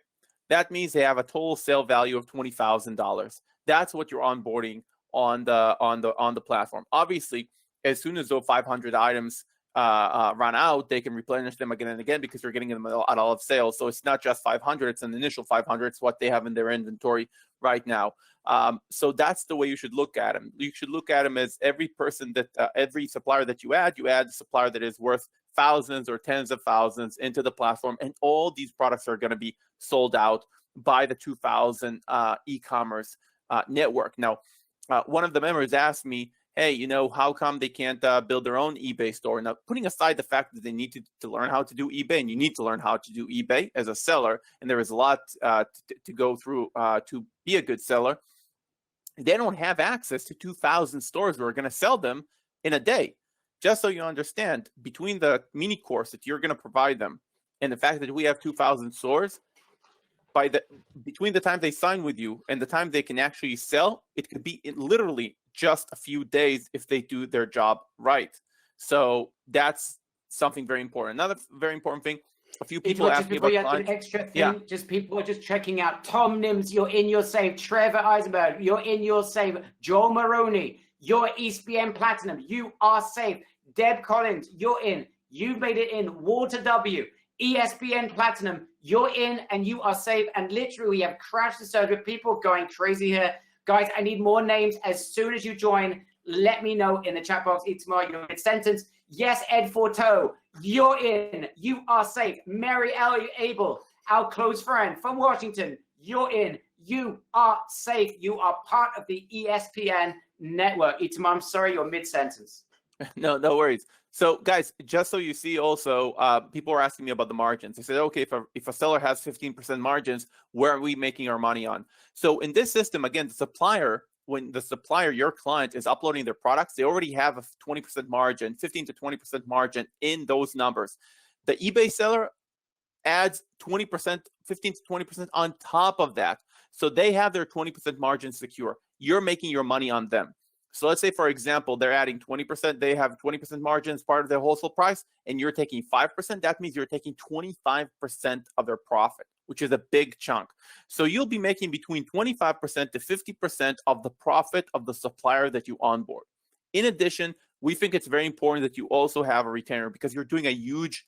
That means they have a total sale value of $20,000. That's what you're onboarding on the platform. Obviously, as soon as those 500 items run out, they can replenish them again and again because you're getting them at a lot of sales. So it's not just 500; it's an initial 500. It's what they have in their inventory right now. So that's the way you should look at them. You should look at them as every supplier that you add a supplier that is worth thousands or tens of thousands into the platform, and all these products are going to be sold out by the 2000 e-commerce network. Now, one of the members asked me, hey, how come they can't build their own eBay store? Now, putting aside the fact that they need to learn how to do eBay, and you need to learn how to do eBay as a seller, and there is a lot to go through to be a good seller, they don't have access to 2,000 stores who are going to sell them in a day. Just so you understand, between the mini course that you're going to provide them and the fact that we have 2,000 stores, between the time they sign with you and the time they can actually sell, it could be literally just a few days if they do their job right. So that's something very important. Another very important thing, a few people ask me about clients. Extra thing, just people are just checking out. Tom Nims, you're in your save. Trevor Eisenberg, you're in your save. Joel Maroney, you're ESPN Platinum. You are safe. Deb Collins, you're in. You've made it in. Walter W, ESPN Platinum, you're in and you are safe. And literally, we have crashed the server. People going crazy here. Guys, I need more names. As soon as you join, let me know in the chat box. Tomorrow, your sentence. Yes, Ed Forteau, you're in. You are safe. Mary L. Abel, our close friend from Washington, you're in. You are safe. You are part of the ESPN network. Itamar, I'm sorry, you're mid-sentence. No worries. So, guys, just so you see also, people are asking me about the margins. They said, okay, if a seller has 15% margins, where are we making our money on? So in this system, again, when the supplier, your client, is uploading their products, they already have a 20% margin, 15 to 20% margin in those numbers. The eBay seller adds 20%, 15 to 20% on top of that. So they have their 20% margin secure. You're making your money on them. So let's say, for example, they're adding 20%, they have 20% margin as part of their wholesale price, and you're taking 5%. That means you're taking 25% of their profit, which is a big chunk. So you'll be making between 25% to 50% of the profit of the supplier that you onboard. In addition, we think it's very important that you also have a retainer because you're doing a huge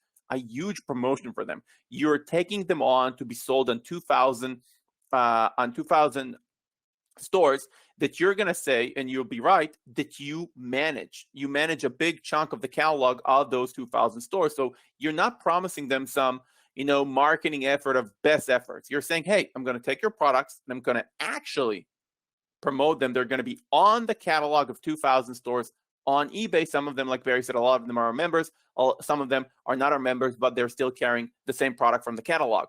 promotion for them. You're taking them on to be sold on 2,000 stores that you're going to say, and you'll be right, that you manage. You manage a big chunk of the catalog of those 2,000 stores. So you're not promising them some, marketing effort of best efforts. You're saying, hey, I'm going to take your products and I'm going to actually promote them. They're going to be on the catalog of 2,000 stores on eBay. Some of them, like Barry said, a lot of them are our members. Some of them are not our members, but they're still carrying the same product from the catalog.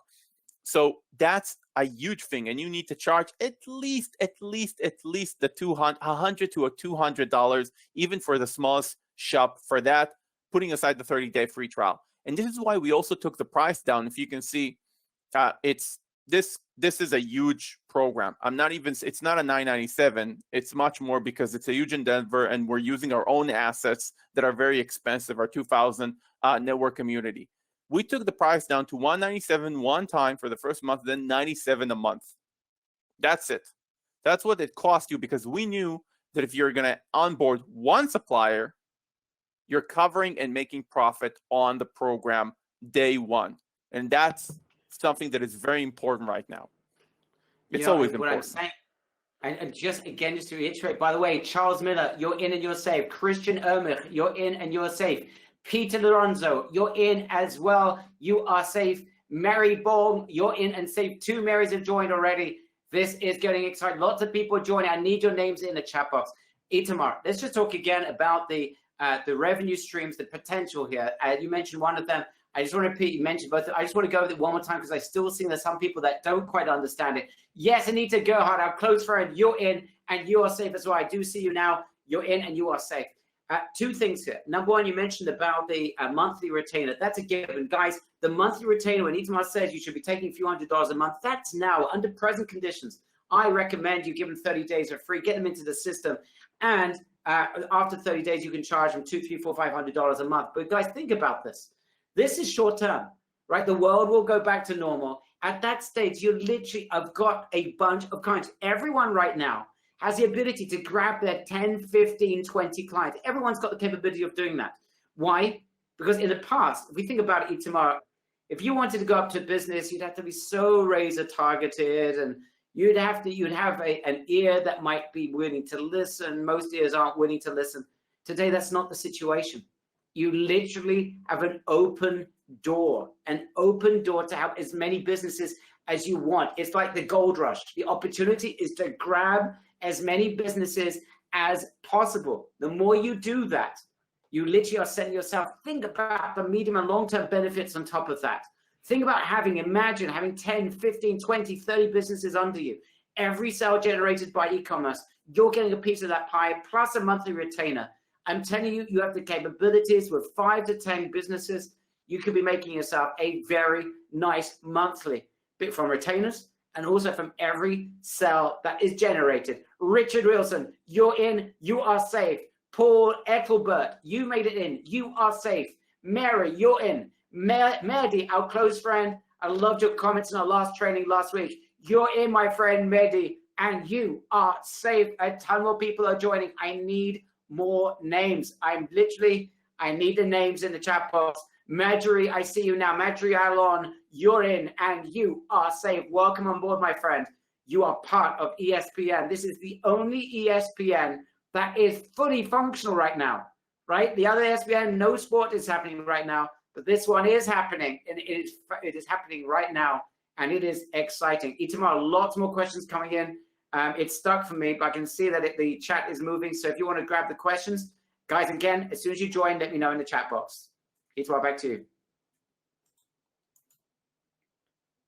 So that's a huge thing, and you need to charge at least the $100 to $200, even for the smallest shop for that, putting aside the 30-day free trial. And this is why we also took the price down. If you can see, this is a huge program. It's not a $997. It's much more because it's a huge endeavor, and we're using our own assets that are very expensive, our 2,000 network community. We took the price down to $197 one time for the first month, then $97 a month. That's it. That's what it cost you, because we knew that if you're going to onboard one supplier, you're covering and making profit on the program day one. And that's something that is very important right now. It's always important. I'm saying, and just to reiterate, by the way, Charles Miller, you're in and you're safe. Christian Ermich, you're in and you're safe. Peter Lorenzo, you're in as well. You are safe. Mary Baum, you're in and safe. 2 Marys have joined already. This is getting exciting. Lots of people are joining. I need your names in the chat box. Itamar, let's just talk again about the revenue streams, the potential here. You mentioned one of them. I just want to repeat, you mentioned both. I just want to go with it one more time because I still see there's some people that don't quite understand it. Yes, Anita Gerhardt, our close friend, you're in and you are safe as well. I do see you now. You're in and you are safe. 2 things here. Number one, you mentioned about the monthly retainer. That's a given. Guys, the monthly retainer, when Itamar says you should be taking a few $100s a month, that's now under present conditions. I recommend you give them 30 days for free, get them into the system. And after 30 days, you can charge them $200, $300, $400, $500 a month. But guys, think about this. This is short term, right? The world will go back to normal. At that stage, you literally have got a bunch of clients. Everyone right now has the ability to grab their 10, 15, 20 clients. Everyone's got the capability of doing that. Why? Because in the past, if we think about it, Itamar, if you wanted to go up to business, you'd have to be so razor targeted, and you'd have an ear that might be willing to listen. Most ears aren't willing to listen. Today, that's not the situation. You literally have an open door to help as many businesses as you want. It's like the gold rush. The opportunity is to grab as many businesses as possible. The more you do that, you literally are setting yourself, think about the medium and long-term benefits on top of that. Think about imagine having 10, 15, 20, 30 businesses under you. Every sale generated by e-commerce, you're getting a piece of that pie plus a monthly retainer. I'm telling you, you have the capabilities with 5 to 10 businesses. You could be making yourself a very nice monthly bit from retainers and also from every sale that is generated. Richard Wilson, you're in, you are safe. Paul Ethelbert, you made it in, you are safe. Mary, you're in. Mehdi, our close friend, I loved your comments in our last training last week. You're in, my friend Mehdi, and you are safe. A ton more people are joining. I need more names. I need the names in the chat box. Marjorie, I see you now. Marjorie Alon, you're in and you are safe. Welcome on board, my friend. You are part of ESPN. This is the only ESPN that is fully functional right now, right? The other ESPN, no sport is happening right now, but this one is happening, and it is happening right now, and it is exciting. Itamar, lots more questions coming in. It's stuck for me, but I can see that the chat is moving. So if you want to grab the questions, guys, again, as soon as you join, let me know in the chat box. Itamar, back to you.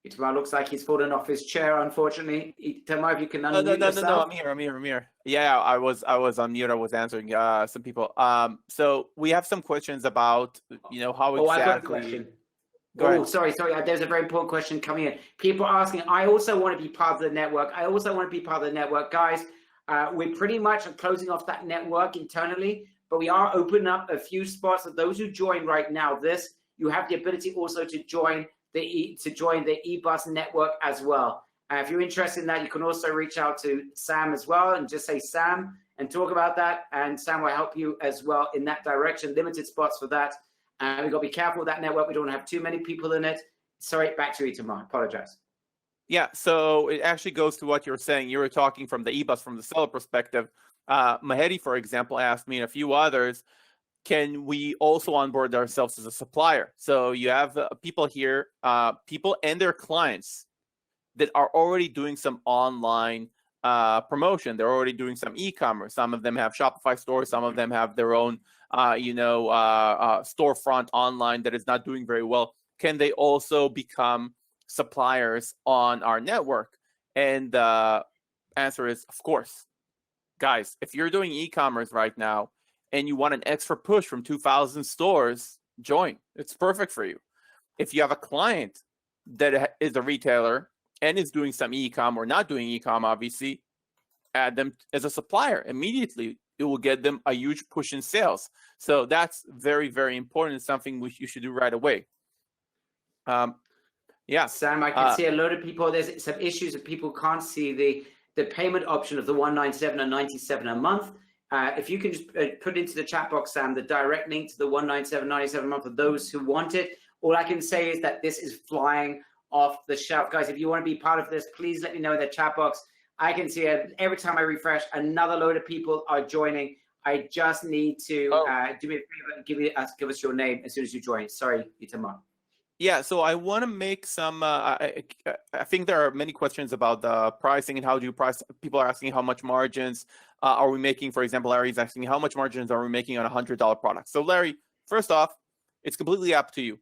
Itamar looks like he's fallen off his chair, unfortunately. Itamar, if you can unmute yourself. No, I'm here. Yeah, I was on mute. I was answering some people. So we have some questions about, how exactly. I've got a question. Sorry. There's a very important question coming in. People are asking, I also want to be part of the network. Guys, we're pretty much closing off that network internally, but we are opening up a few spots. For those who join right now, you have the ability also to join the eBus network as well. If you're interested in that, you can also reach out to Sam as well and just say Sam and talk about that. And Sam will help you as well in that direction. Limited spots for that. We've got to be careful with that network. We don't want to have too many people in it. Sorry, back to you, Itamar. Apologize. Yeah, so it actually goes to what you were saying. You were talking from the eBus, from the seller perspective. Mahedi, for example, asked me and a few others, can we also onboard ourselves as a supplier? So you have people here, people and their clients that are already doing some online promotion. They're already doing some e-commerce. Some of them have Shopify stores. Some of them have their own, storefront online that is not doing very well. Can they also become suppliers on our network? And the answer is, of course. Guys, if you're doing e-commerce right now and you want an extra push from 2,000 stores, join. It's perfect for you. If you have a client that is a retailer and is doing some e-com or not doing e-com, obviously, add them as a supplier. Immediately, it will get them a huge push in sales. So that's very, very important. It's something which you should do right away. Yeah. Sam, I can see a load of people. There's some issues that people can't see the payment option of the $197 and $97 a month. If you can just put into the chat box, Sam, the direct link to the $197.97 a month for those who want it. All I can say is that this is flying off the shelf. Guys, if you want to be part of this, please let me know in the chat box. I can see it every time I refresh, another load of people are joining. I just need to do me a favor and give us your name as soon as you join. Sorry, Itamar. Yeah, so I want to make some, I think there are many questions about the pricing and how do you price. People are asking how much margins are we making. For example, Larry's asking how much margins are we making on a $100 product. So Larry, first off, it's completely up to you.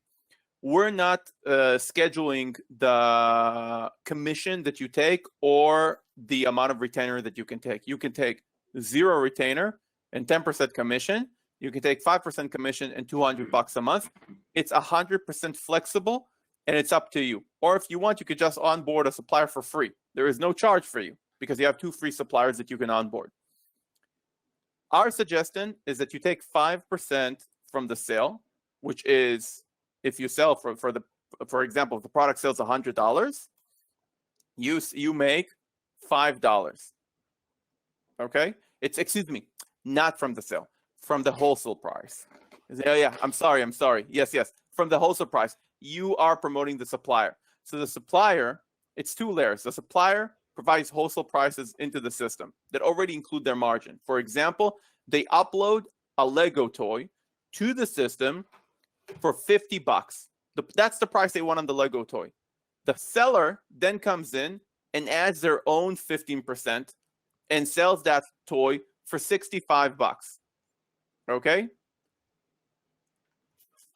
We're not scheduling the commission that you take or the amount of retainer that you can take. You can take 0 retainer and 10% commission. You can take 5% commission and $200 a month. It's 100% flexible, and it's up to you. Or if you want, you could just onboard a supplier for free. There is no charge for you because you have 2 free suppliers that you can onboard. Our suggestion is that you take 5% from the sale, which is if you sell for example, if the product sells $100, you make $5. Okay? It's, excuse me, not from the sale, from the wholesale price. Oh yeah, I'm sorry. Yes. From the wholesale price, you are promoting the supplier. So the supplier, it's two layers. The supplier provides wholesale prices into the system that already include their margin. For example, they upload a Lego toy to the system for $50. That's the price they want on the Lego toy. The seller then comes in and adds their own 15% and sells that toy for $65. Okay?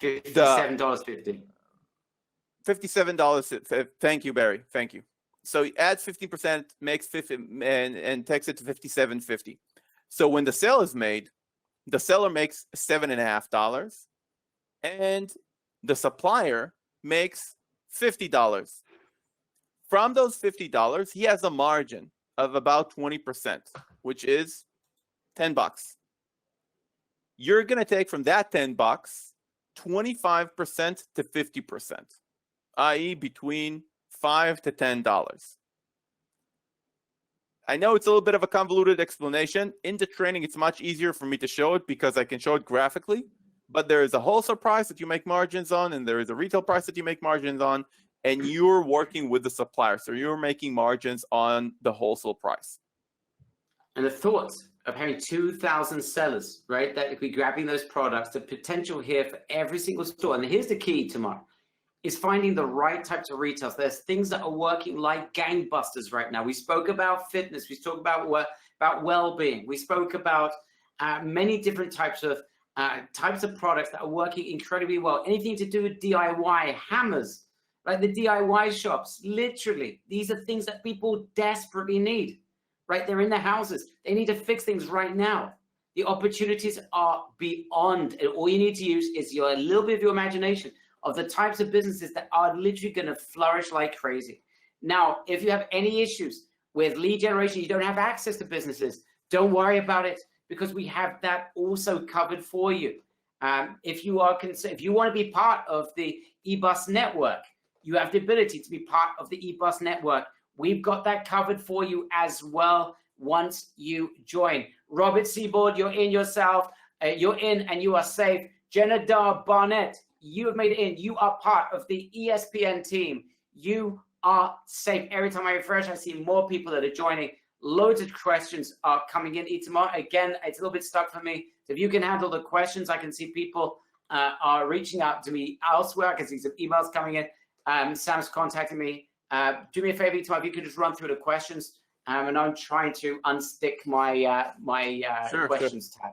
$57.50. $57. Thank you, Barry. Thank you. So he adds 15%, makes 50, and takes it to $57.50. So when the sale is made, the seller makes $7.50, and the supplier makes $50. From those $50, he has a margin of about 20%, which is $10. You're going to take from that $10 25% to 50%, i.e. between $5 to $10. I know it's a little bit of a convoluted explanation. In the training, it's much easier for me to show it because I can show it graphically, but there is a wholesale price that you make margins on, and there is a retail price that you make margins on, and you're working with the supplier. So you're making margins on the wholesale price. And the thoughts of having 2,000 sellers, right? That if we're grabbing those products, the potential here for every single store. And here's the key, Tamar, is finding the right types of retails. There's things that are working like gangbusters right now. We spoke about fitness. We spoke about well-being. We spoke about many different types of products that are working incredibly well. Anything to do with DIY, hammers, right? The DIY shops, literally, these are things that people desperately need. Right? They're in their houses. They need to fix things right now. The opportunities are beyond. And all you need to use is a little bit of your imagination of the types of businesses that are literally going to flourish like crazy. Now, if you have any issues with lead generation, you don't have access to businesses, don't worry about it because we have that also covered for you. If you want to be part of the eBus network, you have the ability to be part of the eBus network. We've got that covered for you as well once you join. Robert Seaboard, you're in yourself. You're in and you are safe. Jenna Dar Barnett, you have made it in. You are part of the ESPN team. You are safe. Every time I refresh, I see more people that are joining. Loads of questions are coming in. Itamar, again, it's a little bit stuck for me. So if you can handle the questions, I can see people are reaching out to me elsewhere. I can see some emails coming in. Sam's contacting me. Do me a favor, Itamar, if you could just run through the questions, and I'm trying to unstick my questions tab.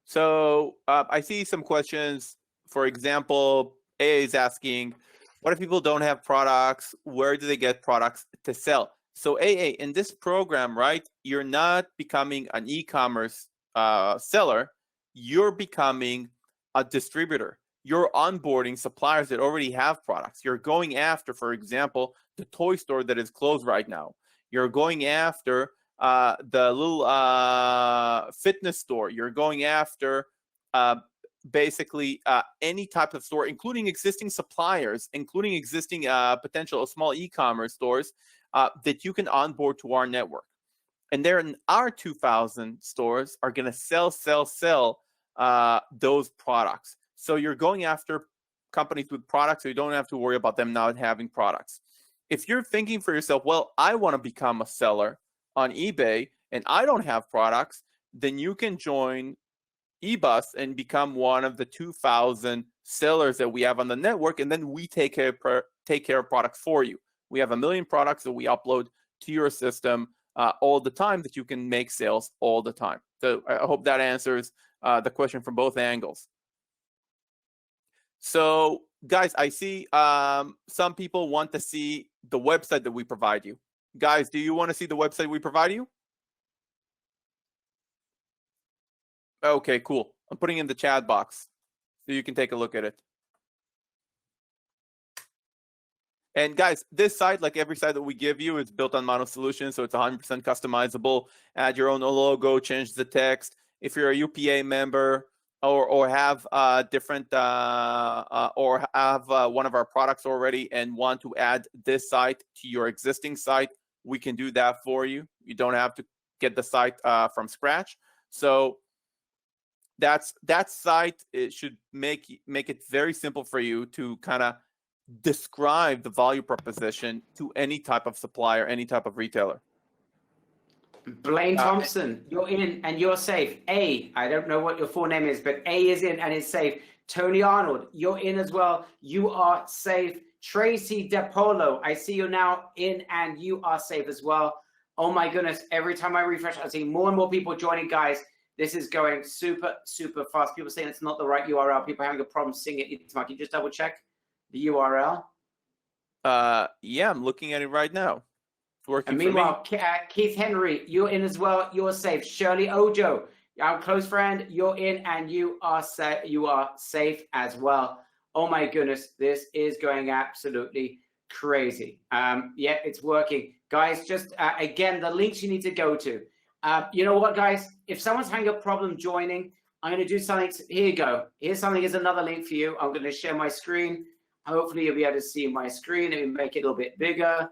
So I see some questions. For example, AA is asking, what if people don't have products? Where do they get products to sell? So AA, in this program, right, you're not becoming an e-commerce seller. You're becoming a distributor. You're onboarding suppliers that already have products. You're going after, for example, the toy store that is closed right now. You're going after the little fitness store. You're going after basically any type of store, including existing suppliers, including existing potential small e-commerce stores that you can onboard to our network. And there in our 2,000 stores are going to sell those products. So you're going after companies with products, so you don't have to worry about them not having products. If you're thinking for yourself, well, I want to become a seller on eBay and I don't have products, then you can join eBus and become one of the 2,000 sellers that we have on the network, and then we take care of products for you. We have 1 million products that we upload to your system all the time that you can make sales all the time. So I hope that answers the question from both angles. So guys, I see some people want to see the website that we provide you. Guys, do you want to see the website we provide you? Okay, cool. I'm putting in the chat box so you can take a look at it. And guys, this site, like every site that we give you, is built on Mono Solutions, so it's 100% customizable. Add your own logo, change the text. If you're a UPA member or have different or have one of our products already and want to add this site to your existing site, we can do that for you. You don't have to get the site from scratch. So that site, it should make it very simple for you to kind of describe the value proposition to any type of supplier, any type of retailer. Blaine Thompson, you're in and you're safe. I don't know what your full name is, but A is in and is safe. Tony Arnold, you're in as well. You are safe. Tracy DePolo, I see you now in and you are safe as well. Oh my goodness, every time I refresh, I see more and more people joining, guys. This is going super, super fast. People saying it's not the right URL. People having a problem seeing it. Can you just double check the URL? Yeah, I'm looking at it right now. It's working. And meanwhile, Keith Henry, you're in as well. You're safe. Shirley Ojo, our close friend, you're in and you are safe. You are safe as well. Oh my goodness, this is going absolutely crazy. Yeah, it's working. Guys, just again, the links you need to go to. You know what, guys? If someone's having a problem joining, I'm going to do something. Here you go. Here's something. Here's another link for you. I'm going to share my screen. Hopefully, you'll be able to see my screen. Let me make it a little bit bigger.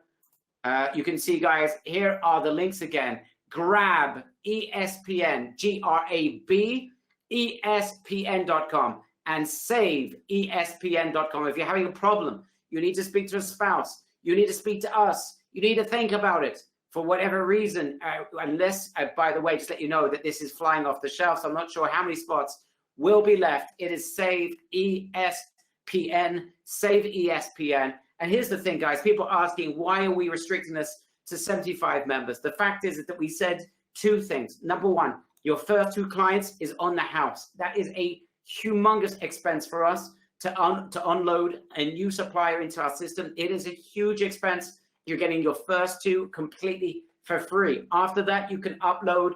You can see, guys, here are the links again. Grab ESPN, G-R-A-B, ESPN.com, and save ESPN.com. If you're having a problem, you need to speak to a spouse. You need to speak to us. You need to think about it. For whatever reason, unless, by the way, just let you know that this is flying off the shelves. I'm not sure how many spots will be left. It is save ESPN, save ESPN. And here's the thing, guys. People are asking, why are we restricting this to 75 members? The fact is that we said two things. Number one, your first 2 clients is on the house. That is a humongous expense for us to unload a new supplier into our system. It is a huge expense. You're getting your first 2 completely for free. After that, you can upload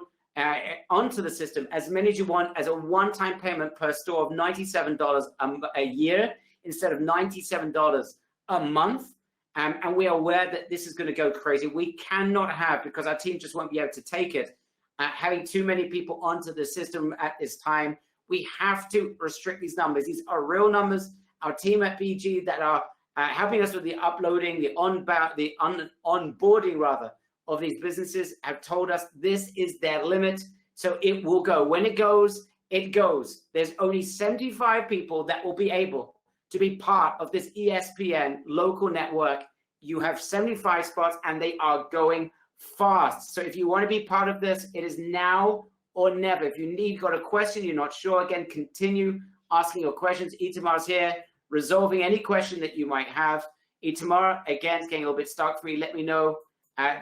onto the system as many as you want as a one-time payment per store of $97 a year instead of $97 a month. And we are aware that this is going to go crazy. We cannot have, because our team just won't be able to take it, having too many people onto the system at this time. We have to restrict these numbers. These are real numbers. Our team at BG that are helping us with the uploading, the onboarding rather of these businesses have told us this is their limit. So it will go. When it goes, it goes. There's only 75 people that will be able to be part of this ESPN local network. You have 75 spots and they are going fast. So if you want to be part of this, it is now or never. If you got a question, you're not sure, again, continue asking your questions. Itamar's here, resolving any question that you might have. Itamar, again, is getting a little bit stuck for me. Let me know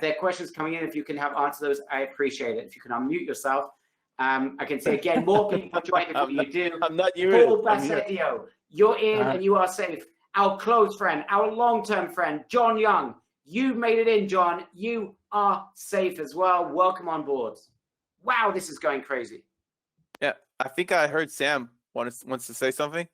their questions coming in. If you can answer those, I appreciate it. If you can unmute yourself. I can say again, more people join before you do. I'm not muted. Paul Bassetio, you're in and you are safe. Our close friend, our long-term friend, John Young. You made it in, John. You are safe as well. Welcome on board. Wow, this is going crazy. Yeah, I think I heard Sam wants to say something.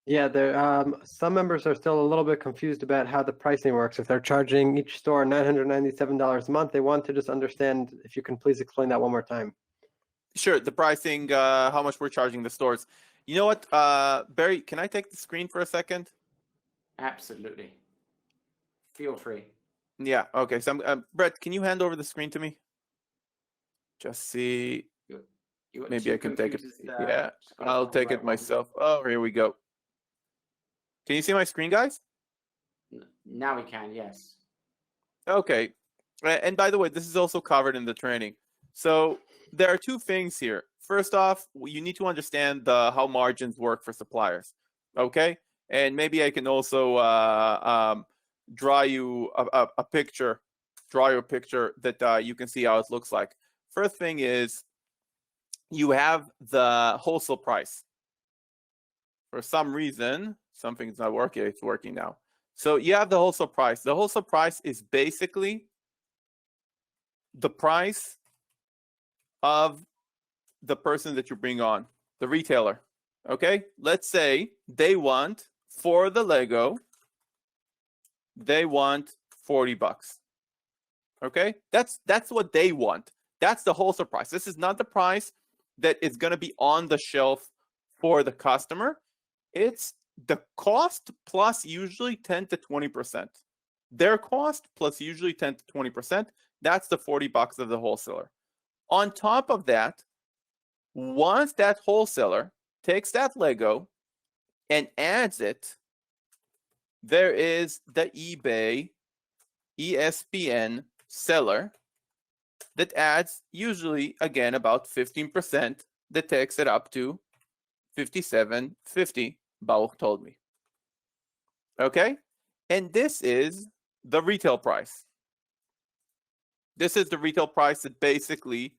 Yeah, there. Some members are still a little bit confused about how the pricing works. If they're charging each store $997 a month, they want to just understand. If you can please explain that one more time. Sure, the pricing, how much we're charging the stores. You know what, Barry? Can I take the screen for a second? Absolutely. Feel free. Yeah. Okay. So, Brett, can you hand over the screen to me? Just see. Maybe I can take it. Yeah, I'll take it myself. Oh, here we go. Can you see my screen, guys? Now we can, yes. Okay. And by the way, this is also covered in the training. So there are 2 things here. First off, you need to understand how margins work for suppliers. Okay. And maybe I can also draw you a picture that you can see how it looks like. First thing is you have the wholesale price. For some reason, something's not working. It's working now. So you have the wholesale price. The wholesale price is basically the price of the person that you bring on, the retailer. Okay, let's say they want, for the Lego, they want $40. Okay, that's what they want. That's the wholesale price. This is not the price that is going to be on the shelf for the customer. It's the cost plus usually 10 to 20%. Their cost plus usually 10 to 20%. That's the $40 of the wholesaler. On top of that, Once that wholesaler takes that Lego and adds it, there is the eBay ESPN seller that adds usually, again, about 15% that takes it up to $57.50, Baruch told me. Okay? And this is the retail price. This is the retail price that basically,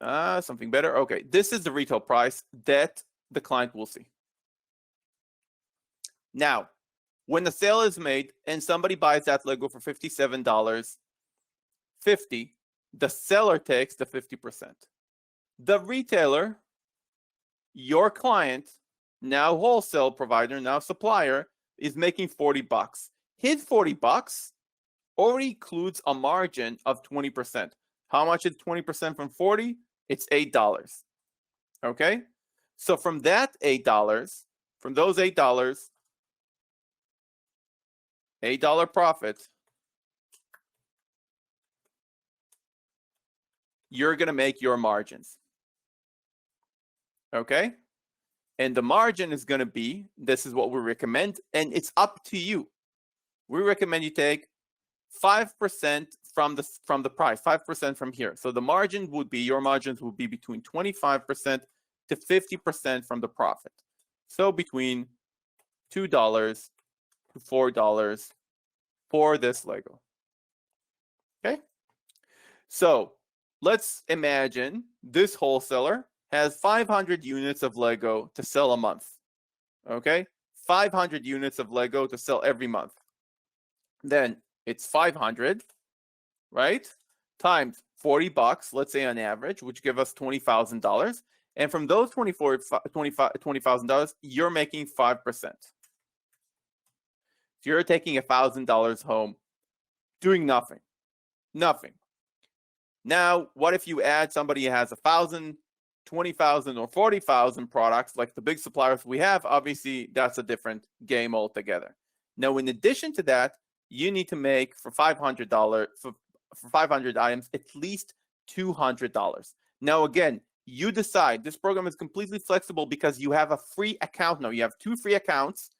something better. Okay, this is the retail price that the client will see. Now, when the sale is made and somebody buys that Lego for $57.50, the seller takes the 50%. The retailer, your client, now wholesale provider, now supplier, is making 40 bucks. His 40 bucks already includes a margin of 20%. How much is 20% from 40? It's $8. Okay? So from that $8, from those $8, $8 profit, you're going to make your margins. Okay? And the margin is going to be, this is what we recommend, and it's up to you. We recommend you take 5% from the price, 5% from here. So the margin would be, your margins would be between 25% to 50% from the profit. So between $2 to $4 for this Lego. Okay? So let's imagine this wholesaler has 500 units of Lego to sell a month. Okay? 500 units of Lego to sell every month. Then it's 500, right? Times 40 bucks, let's say on average, which give us $20,000. And from those $20,000, you're making 5%. So you're taking $1,000 home, doing nothing. Nothing. Now, what if you add somebody who has 1,000, 20,000, or 40,000 products, like the big suppliers we have? Obviously, that's a different game altogether. Now, in addition to that, you need to make for $500 for 500 items at least $200. Now, again, you decide. This program is completely flexible because you have a free account now. You have 2 free accounts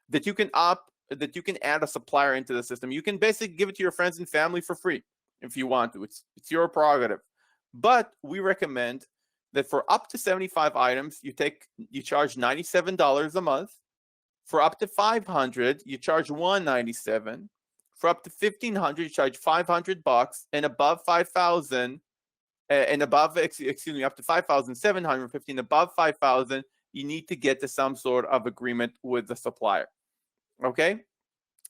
that you can add a supplier into the system. You can basically give it to your friends and family for free if you want to. It's your prerogative. But we recommend that for up to 75 items, you charge $97 a month. For up to 500, you charge $197. For up to 1,500, you charge 500 bucks, and above 5,000, and above, up to 5,715, above 5,000, you need to get to some sort of agreement with the supplier. Okay?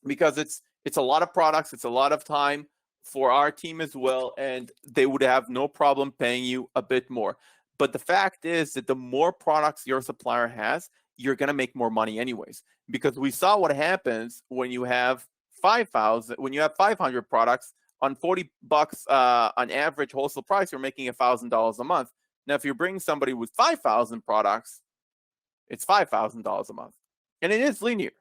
Because it's a lot of products, it's a lot of time for our team as well, and they would have no problem paying you a bit more. But the fact is that the more products your supplier has, you're going to make more money anyways, because we saw what happens when you have 500 products on 40 bucks on average wholesale price. You're making $1,000 a month. Now, if you bring somebody with 5,000 products, it's $5,000 a month, and it is linear.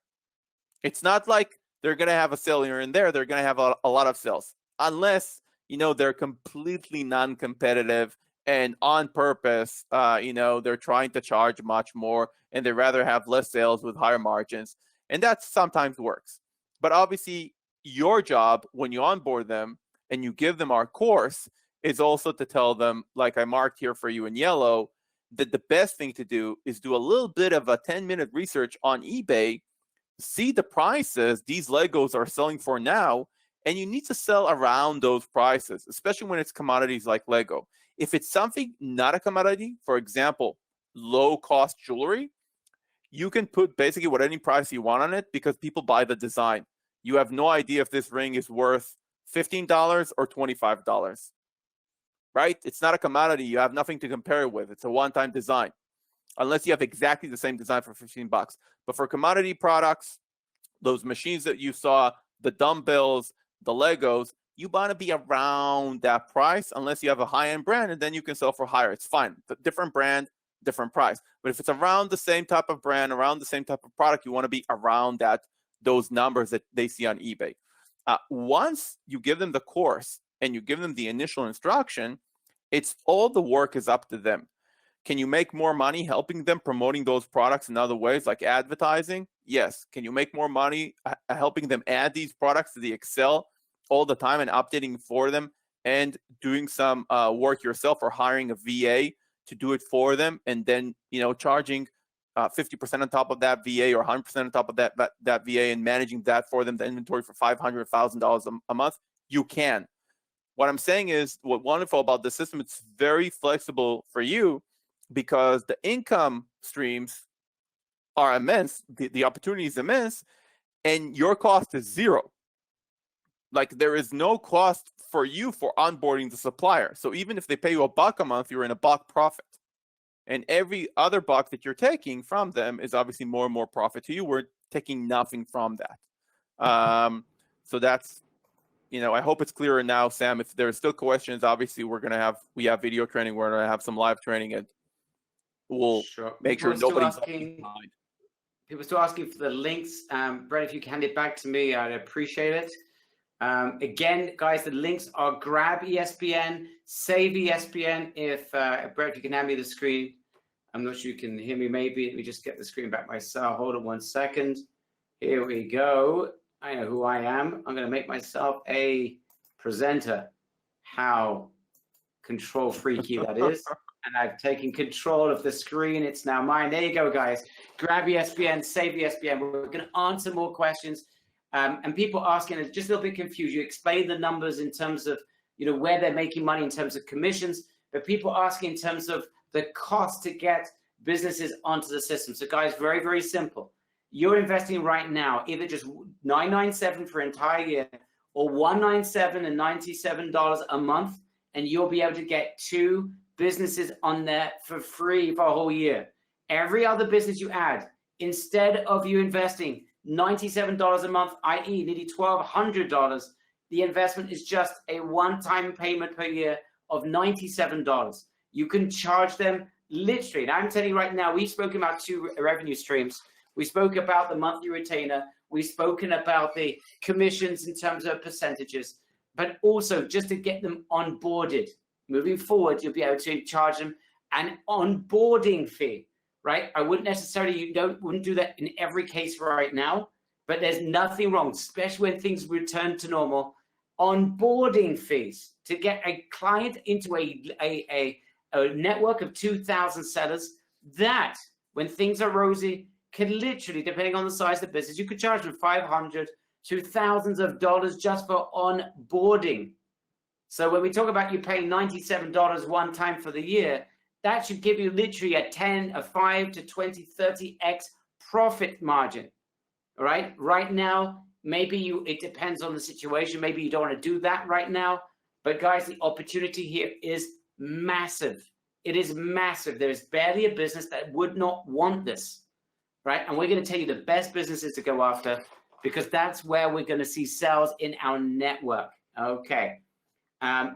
It's not like they're going to have a sale here and there. They're going to have a lot of sales, unless they're completely non-competitive and on purpose, they're trying to charge much more, and they rather have less sales with higher margins. And that sometimes works. But obviously, your job when you onboard them and you give them our course is also to tell them, like I marked here for you in yellow, that the best thing to do is do a little bit of a 10-minute research on eBay, see the prices these Legos are selling for now, and you need to sell around those prices, especially when it's commodities like Lego. If it's something not a commodity, for example, low-cost jewelry, you can put basically what any price you want on it because people buy the design. You have no idea if this ring is worth $15 or $25, right? It's not a commodity. You have nothing to compare it with. It's a one-time design, unless you have exactly the same design for 15 bucks. But for commodity products, those machines that you saw, the dumbbells, the Legos, you want to be around that price unless you have a high-end brand, and then you can sell for higher. It's fine. The different brand, different price. But if it's around the same type of brand, around the same type of product, you want to be around those numbers that they see on eBay. Once you give them the course and you give them the initial instruction, it's all the work is up to them. Can you make more money helping them promoting those products in other ways, like advertising? Yes. Can you make more money helping them add these products to the Excel all the time and updating for them and doing some work yourself, or hiring a VA to do it for them, and then, you know, charging 50% on top of that VA, or 100% on top of that VA, and managing that for them, the inventory for $500, $1,000 a month? You can. What I'm saying is, what's wonderful about the system, it's very flexible for you, because the income streams are immense, the opportunity is immense, and your cost is zero. Like, there is no cost for you for onboarding the supplier. So even if they pay you $1 a month, you're in $1 profit. And every other buck that you're taking from them is obviously more and more profit to you. We're taking nothing from that. So that's, you know, I hope it's clearer now, Sam. If there are still questions, obviously we have video training. We're going to have some live training, and we'll make sure nobody's behind. People still asking for the links. Brett, if you can hand it back to me, I'd appreciate it. Again, guys, the links are grab ESPN, save ESPN. If Brett, if you can hand me the screen. I'm not sure you can hear me. Maybe let me just get the screen back myself. Hold on 1 second. Here we go. I know who I am. I'm going to make myself a presenter. How control freaky that is. And I've taken control of the screen. It's now mine. There you go, guys. Grab ESPN, save ESPN. We're going to answer more questions. And people asking, just a little bit confused. You explain the numbers in terms of, you know, where they're making money in terms of commissions, but people asking in terms of the cost to get businesses onto the system. So guys, very, very simple. You're investing right now, either just $997 for an entire year, or $197 and $97 a month, and you'll be able to get 2 businesses on there for free for a whole year. Every other business you add, instead of you investing $97 a month, i.e. nearly $1,200, the investment is just a one-time payment per year of $97. You can charge them literally. And I'm telling you right now, we've spoken about 2 revenue streams. We spoke about the monthly retainer. We've spoken about the commissions in terms of percentages, but also just to get them onboarded. Moving forward, you'll be able to charge them an onboarding fee, right? I wouldn't necessarily, wouldn't do that in every case right now, but there's nothing wrong, especially when things return to normal. Onboarding fees to get a client into a network of 2,000 sellers, that when things are rosy, can literally, depending on the size of the business, you could charge them $500 to thousands of dollars just for onboarding. So when we talk about you paying $97 one time for the year, that should give you literally a 10, a 5 to 20, 30x profit margin. All right. Right now, maybe it depends on the situation. Maybe you don't want to do that right now. But guys, the opportunity here is massive. It is massive. There is barely a business that would not want this. Right. And we're going to tell you the best businesses to go after, because that's where we're going to see sales in our network. Okay.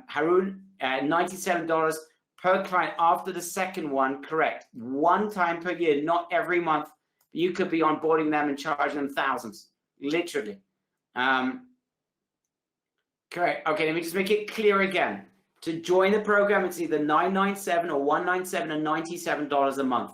Haroon, $97 per client after the second one, correct. One time per year, not every month. You could be onboarding them and charging them thousands, literally. Correct. Okay, let me just make it clear again. To join the program, it's either $997 or $197 and $97 a month.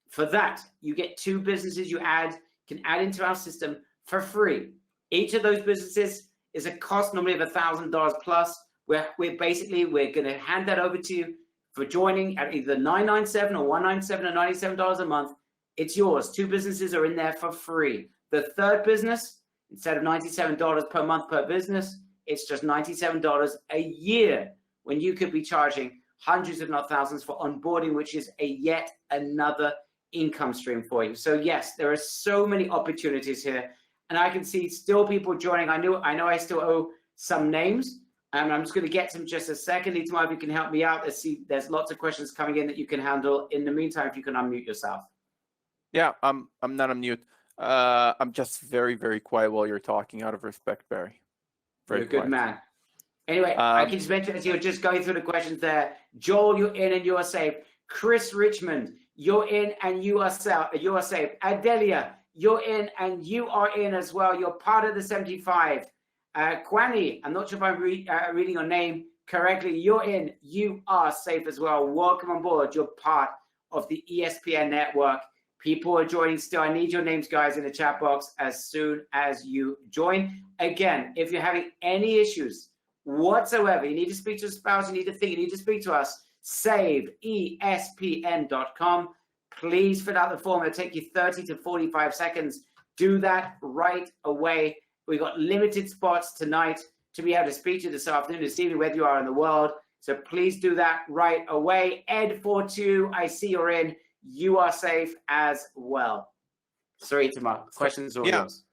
For that, you get 2 businesses you can add into our system for free. Each of those businesses is a cost normally of $1,000 plus. We're going to hand that over to you for joining at either $997 or $197 or $97 a month. It's yours. 2 businesses are in there for free. The third business, instead of $97 per month per business, it's just $97 a year, when you could be charging hundreds if not thousands for onboarding, which is yet another income stream for you. So yes, there are so many opportunities here, and I can see still people joining. I know I still owe some names. And I'm just going to get to them just a second. Itamar, if you can help me out. There's lots of questions coming in that you can handle. In the meantime, if you can unmute yourself. Yeah, I'm not on mute. I'm just very, very quiet while you're talking, out of respect, Barry. You're a good man. Anyway, I can just mention as you're just going through the questions there. Joel, you're in and you are safe. Chris Richmond, you're in and you are safe. Adelia, you're in and you are in as well. You're part of the 75. Kwani, I'm not sure if I'm reading your name correctly. You're in. You are safe as well. Welcome on board. You're part of the ESPN network. People are joining still. I need your names, guys, in the chat box as soon as you join. Again, if you're having any issues whatsoever, you need to speak to a spouse, you need to think, you need to speak to us, saveespn.com. Please fill out the form. It'll take you 30 to 45 seconds. Do that right away. We've got limited spots tonight to be able to speak to you this afternoon, this evening, whether you are in the world. So please do that right away. Ed42, I see you're in. You are safe as well. Sorry, Tamar. Questions or yours?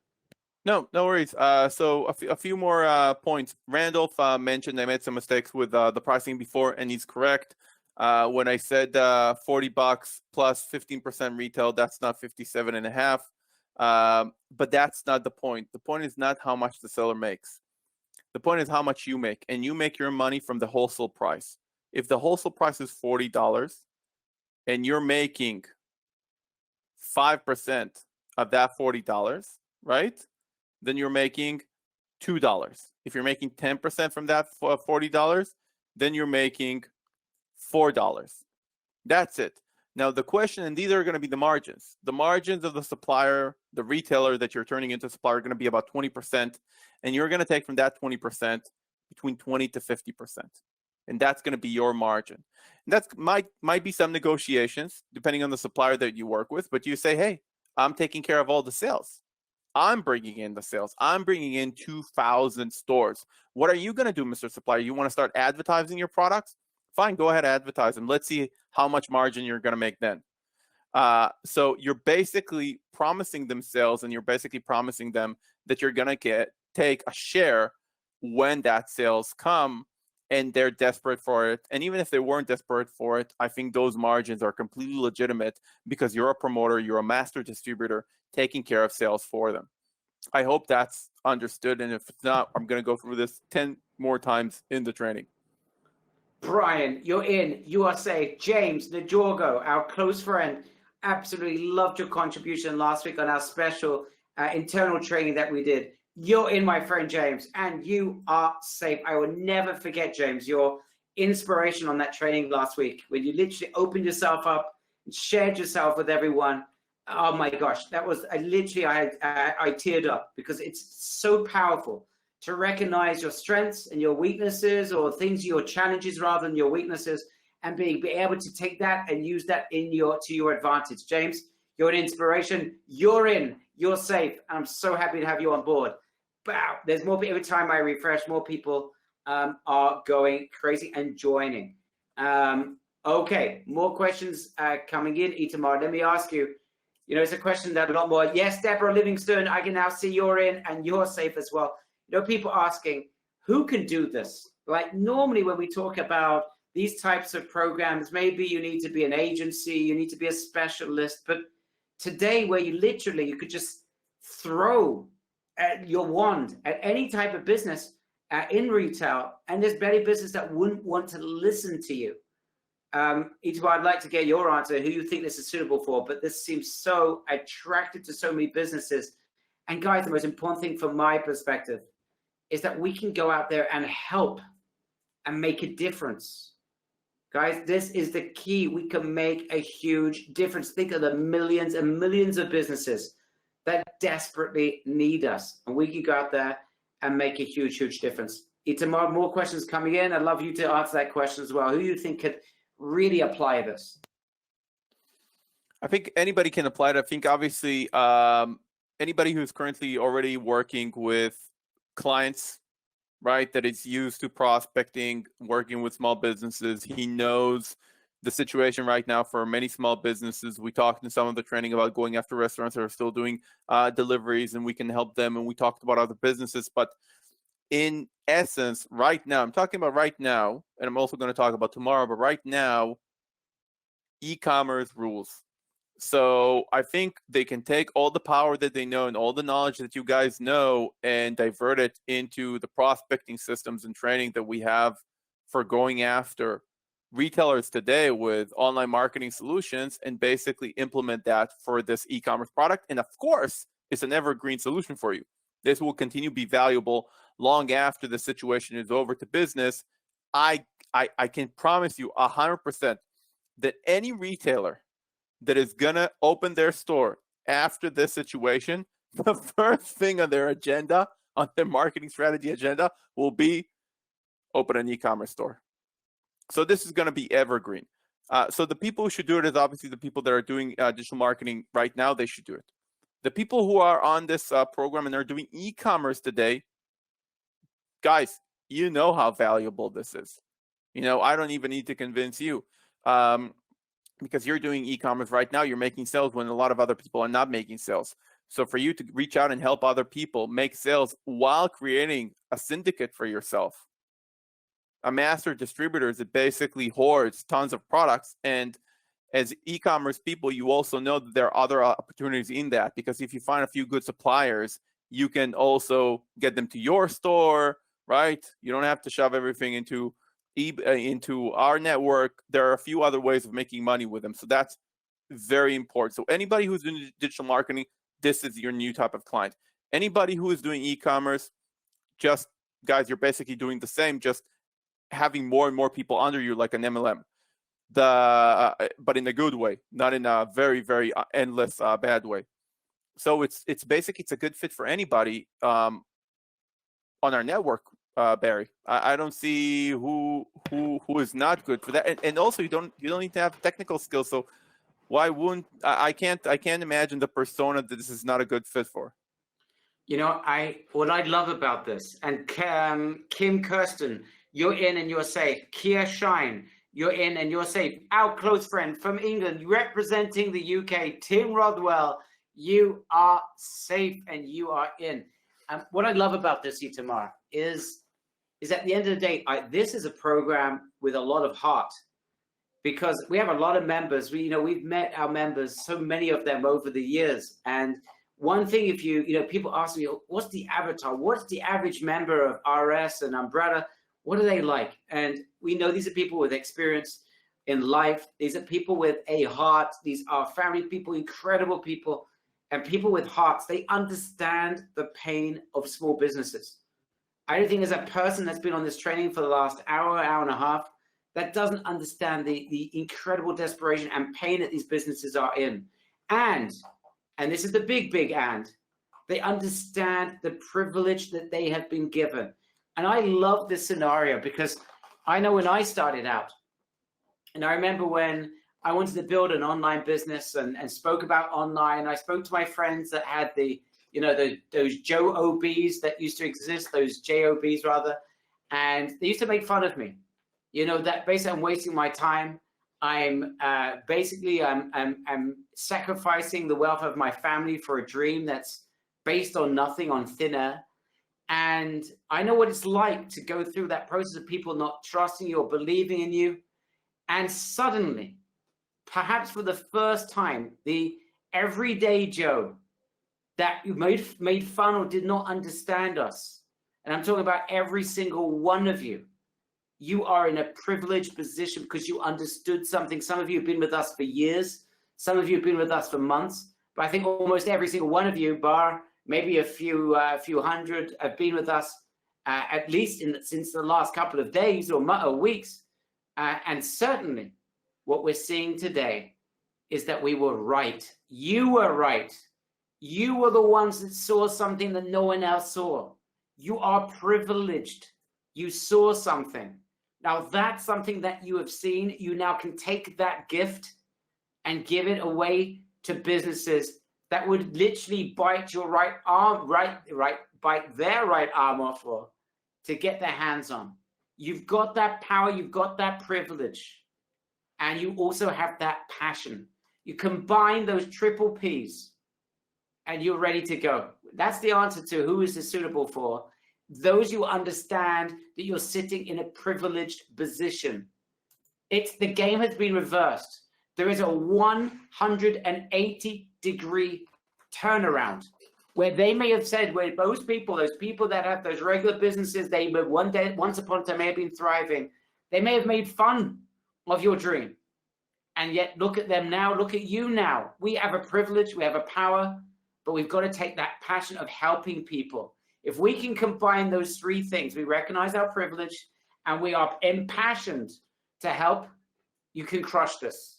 No worries. So a few more points. Randolph mentioned I made some mistakes with the pricing before, and he's correct. When I said $40 plus 15% retail, that's not 57.5. But that's not the point. The point is not how much the seller makes. The point is how much you make, and you make your money from the wholesale price. If the wholesale price is $40 and you're making 5% of that $40, right? Then you're making $2. If you're making 10% from that $40, then you're making $4. That's it. Now the question, and these are going to be the margins. The margins of the supplier, the retailer that you're turning into a supplier, are going to be about 20%, and you're going to take from that 20% between 20 to 50%, and that's going to be your margin. And that's might be some negotiations depending on the supplier that you work with, but you say, hey, I'm taking care of all the sales. I'm bringing in the sales. I'm bringing in 2,000 stores. What are you going to do, Mr. Supplier? You want to start advertising your products? Fine, go ahead, advertise them. Let's see how much margin you're going to make then. So you're basically promising them sales, and you're basically promising them that you're going to take a share when that sales come, and they're desperate for it. And even if they weren't desperate for it, I think those margins are completely legitimate because you're a promoter, you're a master distributor taking care of sales for them. I hope that's understood, and if it's not, I'm going to go through this 10 more times in the training. Brian, you're in. You are safe. James Najorgo, our close friend, absolutely loved your contribution last week on our special internal training that we did. You're in, my friend James, and you are safe. I will never forget, James, your inspiration on that training last week, when you literally opened yourself up and shared yourself with everyone. Oh my gosh, that was I teared up because it's so powerful to recognize your strengths and your weaknesses, or things, your challenges rather than your weaknesses, and be able to take that and use that to your advantage. James, you're an inspiration. You're in. You're safe. I'm so happy to have you on board. Wow, there's more. Every time I refresh, more people are going crazy and joining. Okay, more questions coming in. Itamar, let me ask you. You know, it's a question that a lot more. Yes, Deborah Livingston, I can now see you're in and you're safe as well. You know, people asking, who can do this? Like normally when we talk about these types of programs, maybe you need to be an agency, you need to be a specialist. But today where you could just throw your wand at any type of business in retail, and there's barely business that wouldn't want to listen to you. Itamar, I'd like to get your answer, who you think this is suitable for, but this seems so attractive to so many businesses. And guys, the most important thing from my perspective is that we can go out there and help and make a difference. Guys, this is the key. We can make a huge difference. Think of the millions and millions of businesses that desperately need us. And we can go out there and make a huge, huge difference. Itamar, more questions coming in. I'd love you to answer that question as well. Who do you think could really apply this? I think anybody can apply it. I think obviously anybody who's currently already working with clients, right, that is used to prospecting, working with small businesses, he knows the situation right now for many small businesses. We talked in some of the training about going after restaurants that are still doing deliveries, and we can help them, and we talked about other businesses. But in essence, right now, I'm talking about right now, and I'm also going to talk about tomorrow, but right now, e-commerce rules. So I think they can take all the power that they know and all the knowledge that you guys know and divert it into the prospecting systems and training that we have for going after retailers today with online marketing solutions, and basically implement that for this e-commerce product. And of course, it's an evergreen solution for you. This will continue to be valuable long after the situation is over to business. I can promise you 100% that any retailer that is going to open their store after this situation, the first thing on their agenda, on their marketing strategy agenda, will be open an e-commerce store. So this is going to be evergreen. So the people who should do it is obviously the people that are doing digital marketing right now. They should do it. The people who are on this program and are doing e-commerce today, guys, you know how valuable this is. I don't even need to convince you, because you're doing e-commerce right now. You're making sales when a lot of other people are not making sales. So for you to reach out and help other people make sales while creating a syndicate for yourself, a master distributor that basically hoards tons of products. And as e-commerce people, you also know that there are other opportunities in that, because if you find a few good suppliers, you can also get them to your store, right? You don't have to shove everything into our network. There are a few other ways of making money with them. So that's very important. So anybody who's doing digital marketing, this is your new type of client. Anybody who is doing e-commerce, just guys, you're basically doing the same, just having more and more people under you like an MLM, but in a good way, not in a very, very endless bad way. So it's a good fit for anybody on our network, Barry. I don't see who is not good for that. And also you don't need to have technical skills. So why wouldn't I can't imagine the persona that this is not a good fit for. What I love about this, and Kim Kirsten, you're in and you're safe. Kia Shine, you're in and you're safe. Our close friend from England, representing the UK, Tim Rodwell, you are safe and you are in. What I love about this, Itamar, is at the end of the day, this is a program with a lot of heart, because we have a lot of members. We've met our members, so many of them over the years. And one thing, if people ask me, what's the avatar? What's the average member of RS and Umbrella? What are they like? And we know these are people with experience in life. These are people with a heart. These are family people, incredible people, and people with hearts. They understand the pain of small businesses. I don't think there's a person that's been on this training for the last hour and a half that doesn't understand the incredible desperation and pain that these businesses are in. And this is the big and, they understand the privilege that they have been given. And I love this scenario, because I know when I started out, and I remember when I wanted to build an online business and spoke about online, I spoke to my friends that had those Joe OBs that used to exist, those JOBs rather, and they used to make fun of me. That basically I'm wasting my time. I'm sacrificing the wealth of my family for a dream that's based on nothing, on thin air. And I know what it's like to go through that process of people not trusting you or believing in you. And suddenly, perhaps for the first time, the everyday Joe that you made fun or did not understand us, and I'm talking about every single one of you, you are in a privileged position because you understood something. Some of you have been with us for years. Some of you have been with us for months. But I think almost every single one of you, bar maybe a few hundred, have been with us at least since the last couple of days or weeks. And certainly what we're seeing today is that we were right. You were right. You were the ones that saw something that no one else saw. You are privileged. You saw something. Now that's something that you have seen. You now can take that gift and give it away to businesses that would literally bite your right arm, bite their right arm off to get their hands on. You've got that power, you've got that privilege, and you also have that passion. You combine those triple P's and you're ready to go. That's the answer to who is this suitable for. Those who understand that you're sitting in a privileged position. The game has been reversed. There is a 180-degree turnaround where they may have said, where those people that have those regular businesses, once upon a time may have been thriving, they may have made fun of your dream. And yet look at them now, look at you now. We have a privilege, we have a power, but we've got to take that passion of helping people. If we can combine those three things, we recognize our privilege and we are impassioned to help, you can crush this.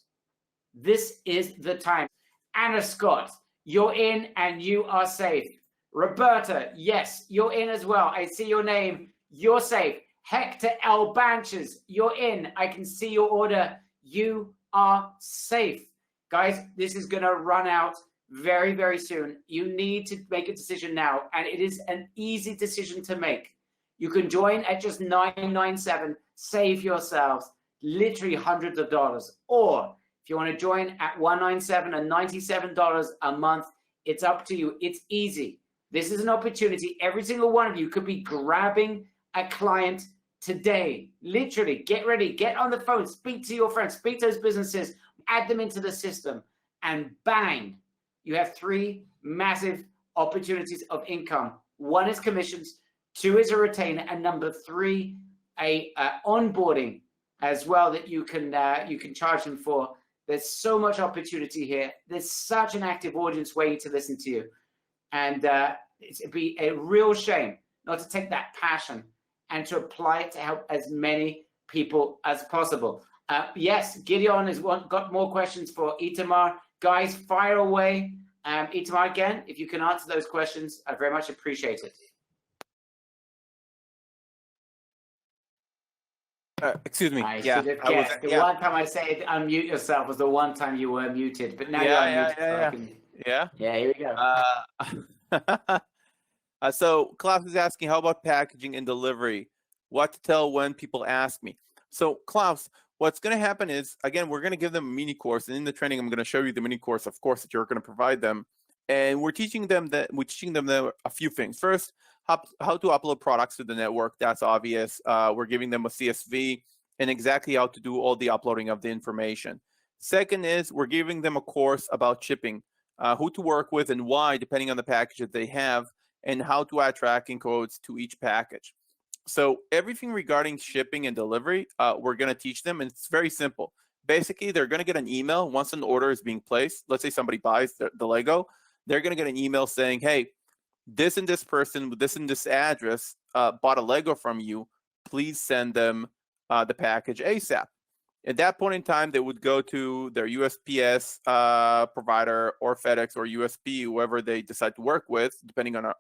This is the time. Anna Scott, you're in and you are safe. Roberta, yes, you're in as well. I see your name. You're safe. Hector L. Banches, you're in. I can see your order. You are safe. Guys, this is going to run out very, very soon. You need to make a decision now, and it is an easy decision to make. You can join at just $9.97, save yourselves literally hundreds of dollars. Or if you want to join at $197 and $97 a month, it's up to you. It's easy. This is an opportunity. Every single one of you could be grabbing a client today. Literally, get ready, get on the phone, speak to your friends, speak to those businesses, add them into the system, and bang, you have 3 massive opportunities of income. 1 is commissions, 2 is a retainer, and number 3, a onboarding as well that you can charge them for. There's so much opportunity here. There's such an active audience waiting to listen to you, and it'd be a real shame not to take that passion and to apply it to help as many people as possible. Yes, Gideon has got more questions for Itamar. Guys, fire away. Itamar, again, if you can answer those questions, I'd very much appreciate it. Excuse me. I Yeah, should have guessed. The one time I said unmute yourself was the one time you were muted, but now you're unmuted. Yeah. Here we go. So Klaus is asking, how about packaging and delivery? What to tell when people ask me? So Klaus, what's going to happen is, again, we're going to give them a mini course, and in the training, I'm going to show you the mini course, of course, that you're going to provide them, and we're teaching them a few things. First, how to upload products to the network. That's obvious. We're giving them a CSV and exactly how to do all the uploading of the information. Second is we're giving them a course about shipping, who to work with and why, depending on the package that they have, and how to add tracking codes to each package. So everything regarding shipping and delivery, we're going to teach them, and it's very simple. Basically, they're going to get an email once an order is being placed. Let's say somebody buys the Lego. They're going to get an email saying, hey, this and this person with this and this address bought a Lego from you. Please send them the package ASAP. At that point in time, they would go to their USPS provider or FedEx or USP, whoever they decide to work with, depending on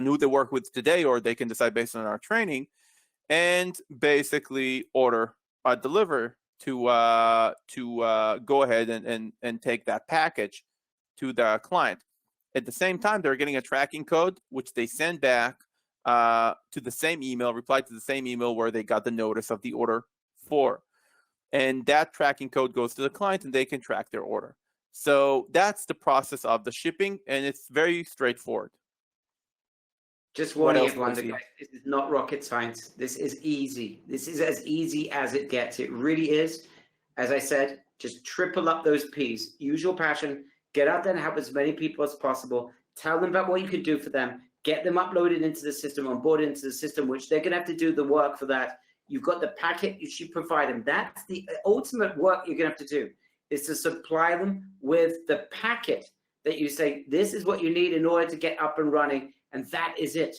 who they work with today, or they can decide based on our training, and basically deliver to go ahead and take that package to the client. At the same time, they're getting a tracking code, which they send back to the same email, reply to the same email where they got the notice of the order for. And that tracking code goes to the client and they can track their order. So that's the process of the shipping, and it's very straightforward. Just warning everyone, guys, this is not rocket science. This is easy. This is as easy as it gets. It really is. As I said, just triple up those P's. Use your passion. Get out there and help as many people as possible. Tell them about what you can do for them. Get them uploaded into the system, onboarded into the system, which they're going to have to do the work for that. You've got the packet, you should provide them. That's the ultimate work you're going to have to do, is to supply them with the packet that you say, this is what you need in order to get up and running. And that is it.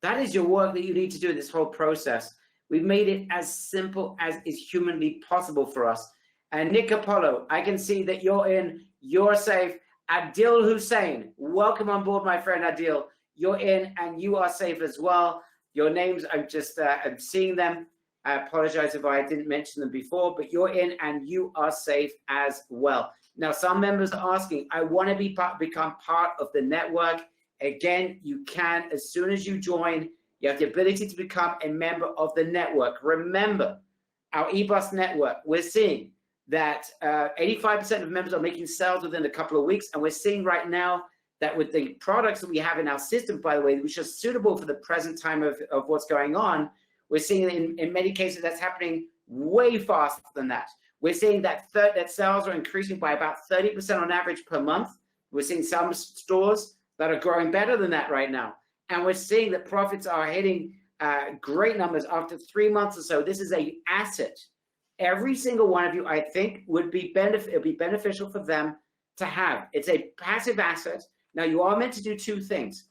That is your work that you need to do in this whole process. We've made it as simple as is humanly possible for us. And Nick Apollo, I can see that you're in, you're safe. Adil Hussein, welcome on board, my friend Adil. You're in and you are safe as well. Your names, I'm just I'm seeing them. I apologize if I didn't mention them before, but you're in and you are safe as well. Now, some members are asking, I want to become part of the network. Again, you can, as soon as you join, you have the ability to become a member of the network. Remember, our eBus network, we're seeing that 85% of members are making sales within a couple of weeks. And we're seeing right now that with the products that we have in our system, by the way, which are suitable for the present time of what's going on, we're seeing in many cases that's happening way faster than that. We're seeing that sales are increasing by about 30% on average per month. We're seeing some stores that are growing better than that right now. And we're seeing that profits are hitting great numbers after 3 months or so. This is an asset. Every single one of you, I think, it'll be beneficial for them to have. It's a passive asset. Now, you are meant to do 2 things.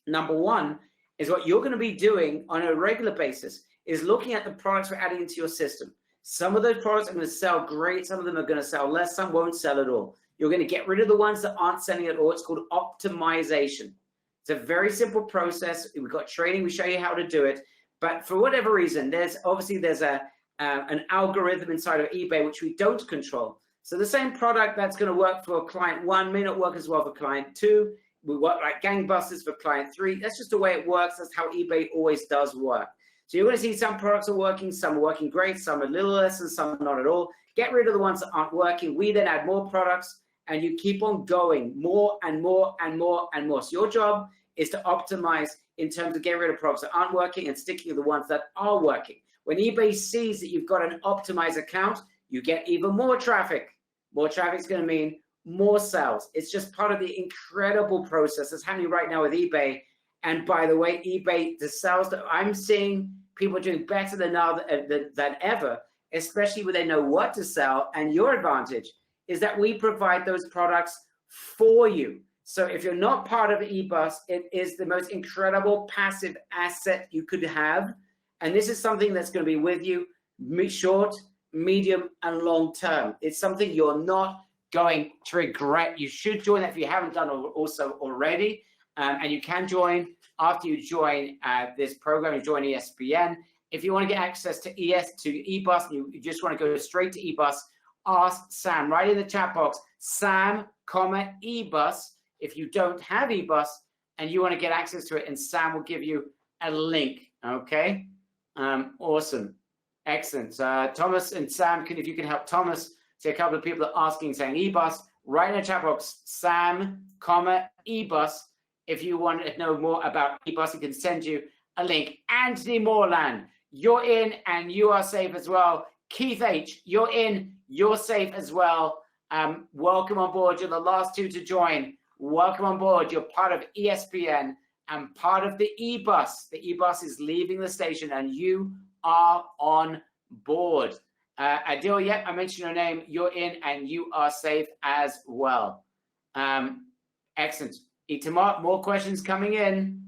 Number one is what you're going to be doing on a regular basis is looking at the products we're adding into your system. Some of those products are going to sell great. Some of them are going to sell less. Some won't sell at all. You're going to get rid of the ones that aren't selling at all. It's called optimization. It's a very simple process. We've got training. We show you how to do it. But for whatever reason, there's an algorithm inside of eBay which we don't control. So the same product that's going to work for client 1 may not work as well for client 2. We work like gangbusters for client 3. That's just the way it works. That's how eBay always does work. So you're going to see some products are working, some are working great, some a little less, and some not at all. Get rid of the ones that aren't working. We then add more products, and you keep on going more and more and more and more. So your job is to optimize in terms of getting rid of products that aren't working and sticking to the ones that are working. When eBay sees that you've got an optimized account, you get even more traffic. More traffic is going to mean more sales. It's just part of the incredible process that's happening right now with eBay. And by the way, eBay, the sales that I'm seeing, people are doing better than ever, especially when they know what to sell. And your advantage is that we provide those products for you. So if you're not part of eBus, it is the most incredible passive asset you could have. And this is something that's going to be with you short, medium, and long term. It's something you're not going to regret. You should join that if you haven't done also already. And you can join after you join this program. You join ESPN. If you want to get access to eBus, and you just want to go straight to eBus, ask Sam right in the chat box, Sam, eBus. If you don't have eBus and you want to get access to it, and Sam will give you a link. Okay, awesome, excellent. Thomas and Sam, if you can help Thomas. See a couple of people are asking, saying eBus. Right in the chat box, Sam, eBus. If you want to know more about eBus, he can send you a link. Anthony Moreland, you're in and you are safe as well. Keith H, you're in, you're safe as well. Welcome on board. You're the last two to join. Welcome on board. You're part of ESPN and part of the eBus. The eBus is leaving the station and you are on board. Adil, yeah, I mentioned your name. You're in and you are safe as well. Excellent. Itamar, more questions coming in.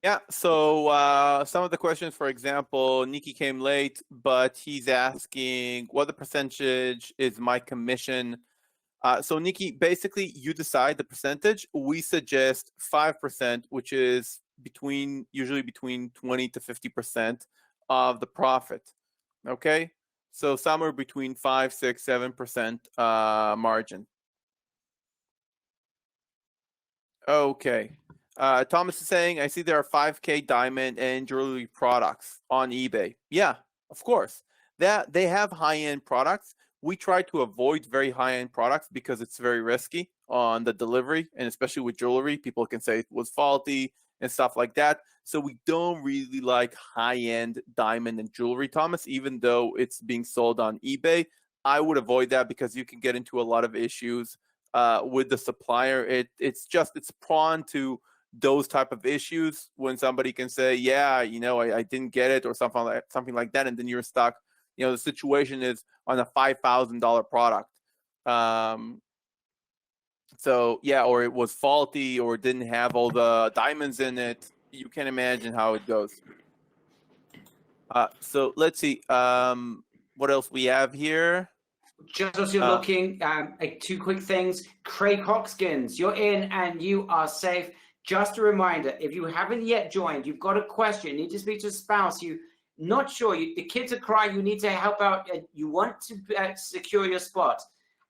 Yeah, so some of the questions, for example, Nikki came late, but he's asking what the percentage is my commission. So Nikki, basically you decide the percentage. We suggest 5%, which is usually between 20 to 50% of the profit. Okay, so somewhere between 5, 6, 7% margin. Okay. Thomas is saying, I see there are 5K diamond and jewelry products on eBay. Yeah, of course. They have high-end products. We try to avoid very high-end products because it's very risky on the delivery, and especially with jewelry, people can say it was faulty and stuff like that. So we don't really like high-end diamond and jewelry, Thomas, even though it's being sold on eBay. I would avoid that because you can get into a lot of issues with the supplier. It's prone to those type of issues when somebody can say, yeah, I didn't get it or something like that, and then you're stuck. The situation is on a $5,000 product. So yeah, or it was faulty or didn't have all the diamonds in it. You can imagine how it goes. So let's see what else we have here. Just as you're looking, two quick things. Craig Hoskins, you're in and you are safe. Just a reminder, if you haven't yet joined, you've got a question, you need to speak to a spouse, you're not sure, the kids are crying, you need to help out, you want to secure your spot.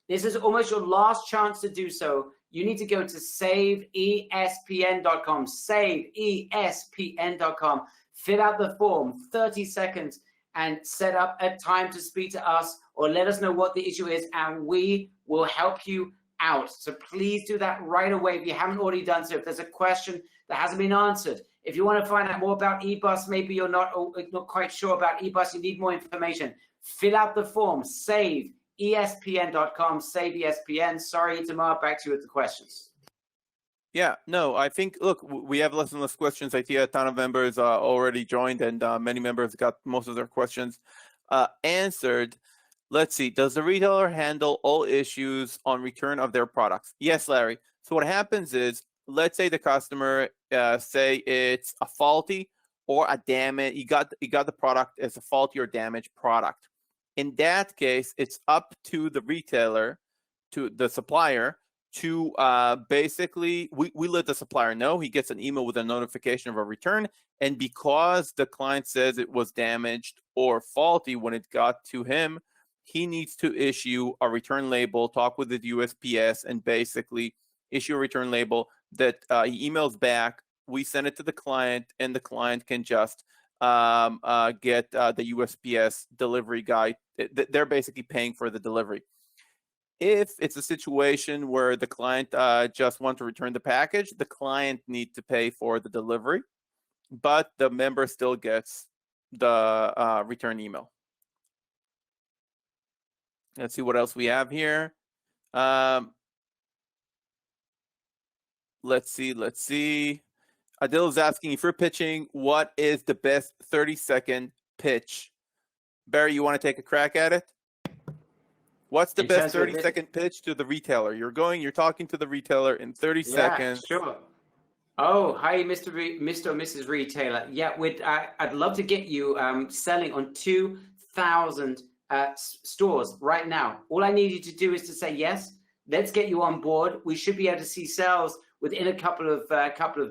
This is almost your last chance to do so. You need to go to saveespn.com, saveespn.com, fill out the form, 30 seconds, and set up a time to speak to us or let us know what the issue is, and we will help you out. So please do that right away if you haven't already done so. If there's a question that hasn't been answered, if you want to find out more about eBus, maybe you're not quite sure about eBus, you need more information, fill out the form, saveespn.com, save ESPN. Sorry, Itamar, back to you with the questions. Yeah, no, I think, look, we have less and less questions. I see a ton of members already joined, and many members got most of their questions answered. Let's see, does the retailer handle all issues on return of their products? Yes, Larry. So what happens is, let's say the customer, say it's a faulty, or a damage, you got the product as a faulty or damaged product. In that case, it's up to the retailer, to the supplier, to basically, we let the supplier know. He gets an email with a notification of a return. And because the client says it was damaged or faulty when it got to him, he needs to issue a return label, talk with the USPS, and basically issue a return label that he emails back. We send it to the client, and the client can just get the USPS delivery guy. They're basically paying for the delivery. If it's a situation where the client just wants to return the package, the client needs to pay for the delivery, but the member still gets the return email. Let's see what else we have here. Let's see. Adil is asking, if you're pitching, what is the best 30-second pitch? Barry, you want to take a crack at it? What's the best 30-second pitch to the retailer? You're talking to the retailer in 30 seconds. Sure. Oh, hi, Mr. or Mrs. Retailer. Yeah, I'd love to get you selling on 2,000 stores right now. All I need you to do is to say yes. Let's get you on board. We should be able to see sales within a couple of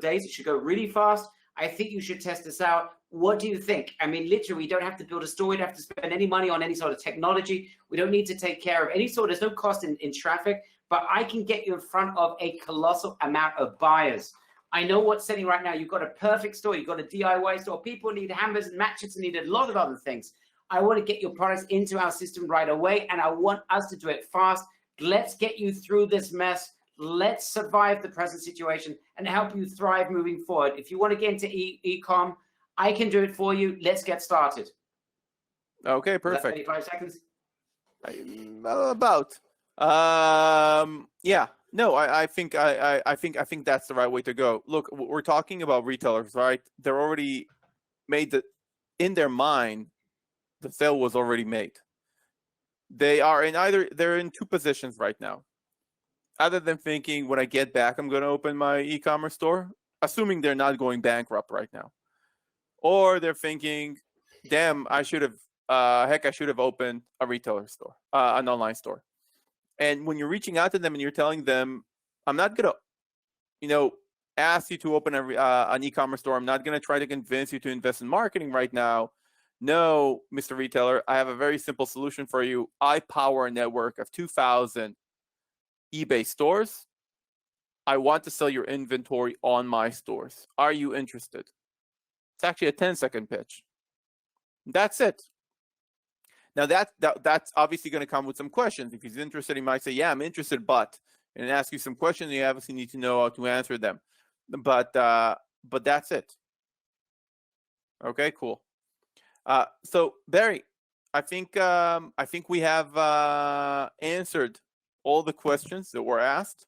days. It should go really fast. I think you should test this out. What do you think? I mean, literally, we don't have to build a store. We don't have to spend any money on any sort of technology. We don't need to take care of any sort. There's no cost in traffic, but I can get you in front of a colossal amount of buyers. I know what's selling right now. You've got a perfect store. You've got a DIY store. People need hammers and matches and need a lot of other things. I want to get your products into our system right away, and I want us to do it fast. Let's get you through this mess. Let's survive the present situation and help you thrive moving forward. If you want to get into e-com, I can do it for you. Let's get started. Okay, perfect. 35 seconds? About. Yeah. No, I think that's the right way to go. Look, we're talking about retailers, right? They're already made in their mind, the sale was already made. They're in two positions right now. Other than thinking, when I get back, I'm going to open my e-commerce store, assuming they're not going bankrupt right now. Or they're thinking, damn, I should have opened a retailer store, an online store. And when you're reaching out to them and you're telling them, I'm not going to, ask you to open an e-commerce store. I'm not going to try to convince you to invest in marketing right now. No, Mr. Retailer, I have a very simple solution for you. I power a network of 2,000 eBay stores. I want to sell your inventory on my stores. Are you interested? It's actually a 10-second pitch. That's it. Now that's obviously going to come with some questions. If he's interested, he might say, "Yeah, I'm interested, but," and ask you some questions. You obviously need to know how to answer them. But that's it. Okay, cool. So Barry, I think we have answered all the questions that were asked.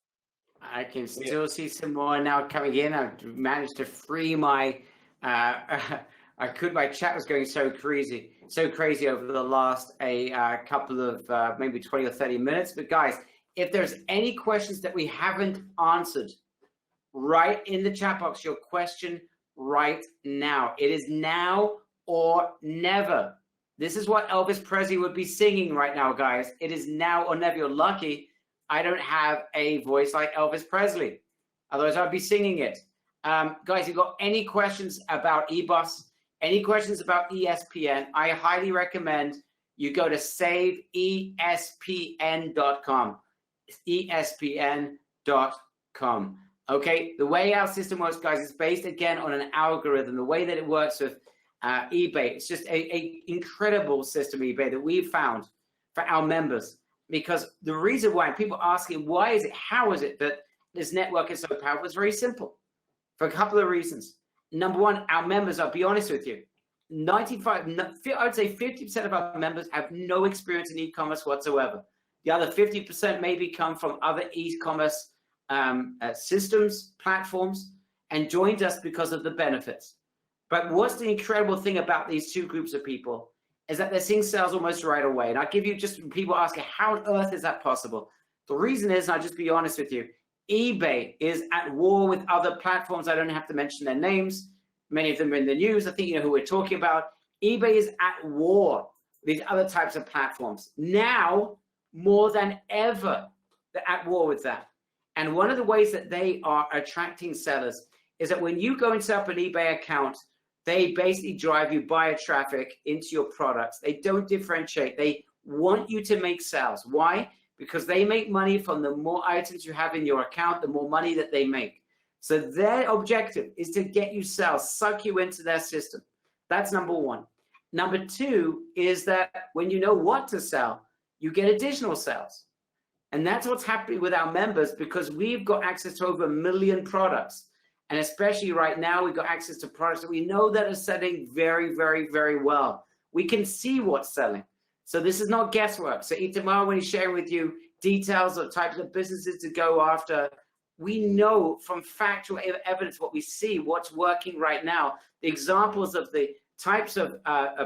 I can still see some more now coming in. I've managed to free my. My chat was going so crazy over the last couple of maybe 20 or 30 minutes. But guys, if there's any questions that we haven't answered, write in the chat box your question right now. It is now or never. This is what Elvis Presley would be singing right now, guys. It is now or never. You're lucky I don't have a voice like Elvis Presley. Otherwise, I'd be singing it. Guys, if you've got any questions about eBus, any questions about ESPN, I highly recommend you go to saveespn.com. ESPN.com. Okay, the way our system works, guys, is based again on an algorithm. The way that it works with eBay, it's just a incredible system, eBay, that we've found for our members. Because the reason why people are asking, how is it that this network is so powerful? It's very simple for a couple of reasons. Number one, our members, I'll be honest with you, I would say 50% of our members have no experience in e-commerce whatsoever. The other 50% maybe come from other e-commerce systems, platforms, and joined us because of the benefits. But what's the incredible thing about these two groups of people is that they're seeing sales almost right away. And I'll give you just people asking, how on earth is that possible? The reason is, and I'll just be honest with you, eBay is at war with other platforms. I don't have to mention their names. Many of them are in the news. I think you know who we're talking about. eBay is at war with these other types of platforms. Now, more than ever, they're at war with that. And one of the ways that they are attracting sellers is that when you go and set up an eBay account, they basically drive you buyer traffic into your products. They don't differentiate. They want you to make sales. Why? Because they make money from the more items you have in your account, the more money that they make. So their objective is to get you sales, suck you into their system. That's number one. Number two is that when you know what to sell, you get additional sales. And that's what's happening with our members, because we've got access to over 1 million products. And especially right now, we've got access to products that we know that are selling very, very, very well. We can see what's selling. So this is not guesswork. So Itamar, when he's sharing with you details of types of businesses to go after, we know from factual evidence what we see, what's working right now. The examples of the types of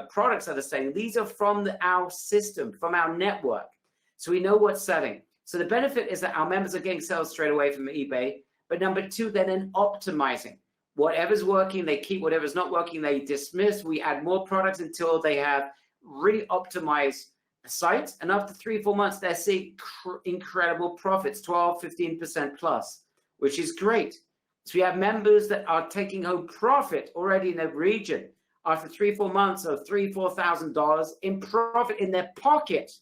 products that are selling, these are from our system, from our network. So we know what's selling. So the benefit is that our members are getting sales straight away from eBay. But number two, they're then optimizing. Whatever's working, they keep. Whatever's not working, they dismiss. We add more products until they have really optimized the site. And after 3-4 months, they're seeing incredible profits, 12-15% plus, which is great. So we have members that are taking home profit already in the region after 3-4 months of $3,000-$4,000 in profit in their pocket.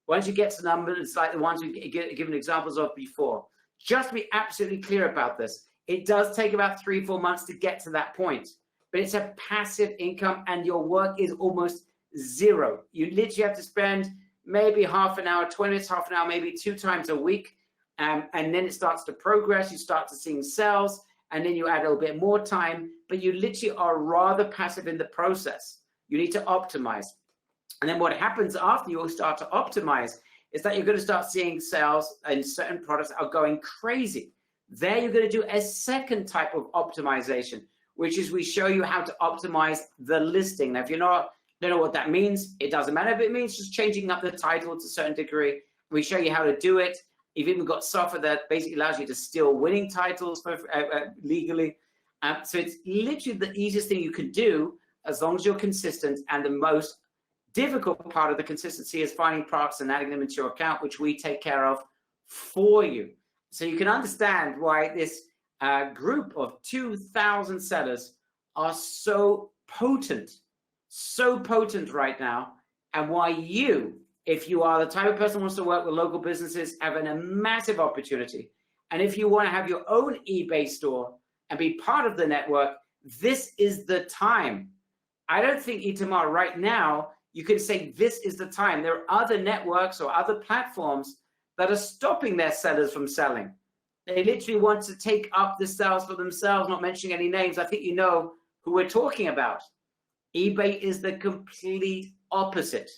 Once you get to numbers like the ones we've given examples of before. Just to be absolutely clear about this, it does take about 3-4 months to get to that point, but it's a passive income and your work is almost zero. You literally have to spend maybe half an hour, 20 minutes, half an hour, maybe 2 times a week, and then it starts to progress. You start to see sales, and then you add a little bit more time, but you literally are rather passive in the process. You need to optimize. And then what happens after you start to optimize is that you're going to start seeing sales and certain products are going crazy. There you're going to do a second type of optimization, which is we show you how to optimize the listing. Now, if you don't know what that means, it doesn't matter if it means just changing up the title to a certain degree. We show you how to do it. You've even got software that basically allows you to steal winning titles legally. So it's literally the easiest thing you can do as long as you're consistent, and the most difficult part of the consistency is finding products and adding them into your account, which we take care of for you. So you can understand why this group of 2,000 sellers are so potent right now, and why you, if you are the type of person who wants to work with local businesses, have a massive opportunity. And if you want to have your own eBay store and be part of the network, this is the time. I don't think, Itamar, right now, you can say this is the time. There are other networks or other platforms that are stopping their sellers from selling. They literally want to take up the sales for themselves, not mentioning any names. I think you know who we're talking about. eBay is the complete opposite.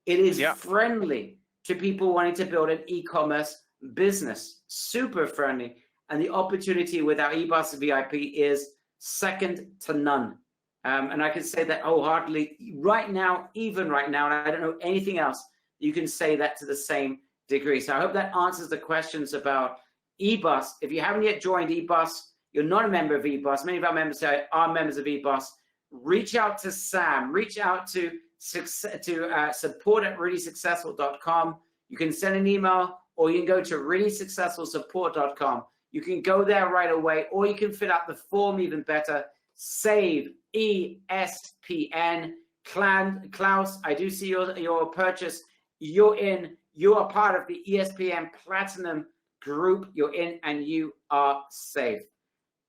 It is friendly to people wanting to build an e-commerce business, super friendly. And the opportunity with our eBus VIP is second to none. And I can say that wholeheartedly right now, even right now, and I don't know anything else, you can say that to the same degree. So I hope that answers the questions about eBus. If you haven't yet joined eBus, you're not a member of eBus. Many of our members are members of eBus. Reach out to Sam. Reach out to support@reallysuccessful.com. You can send an email, or you can go to reallysuccessfulsupport.com. You can go there right away, or you can fill out the form, even better. Save ESPN. Klaus, I do see your purchase. You're in. You are part of the ESPN Platinum group. You're in, and you are safe.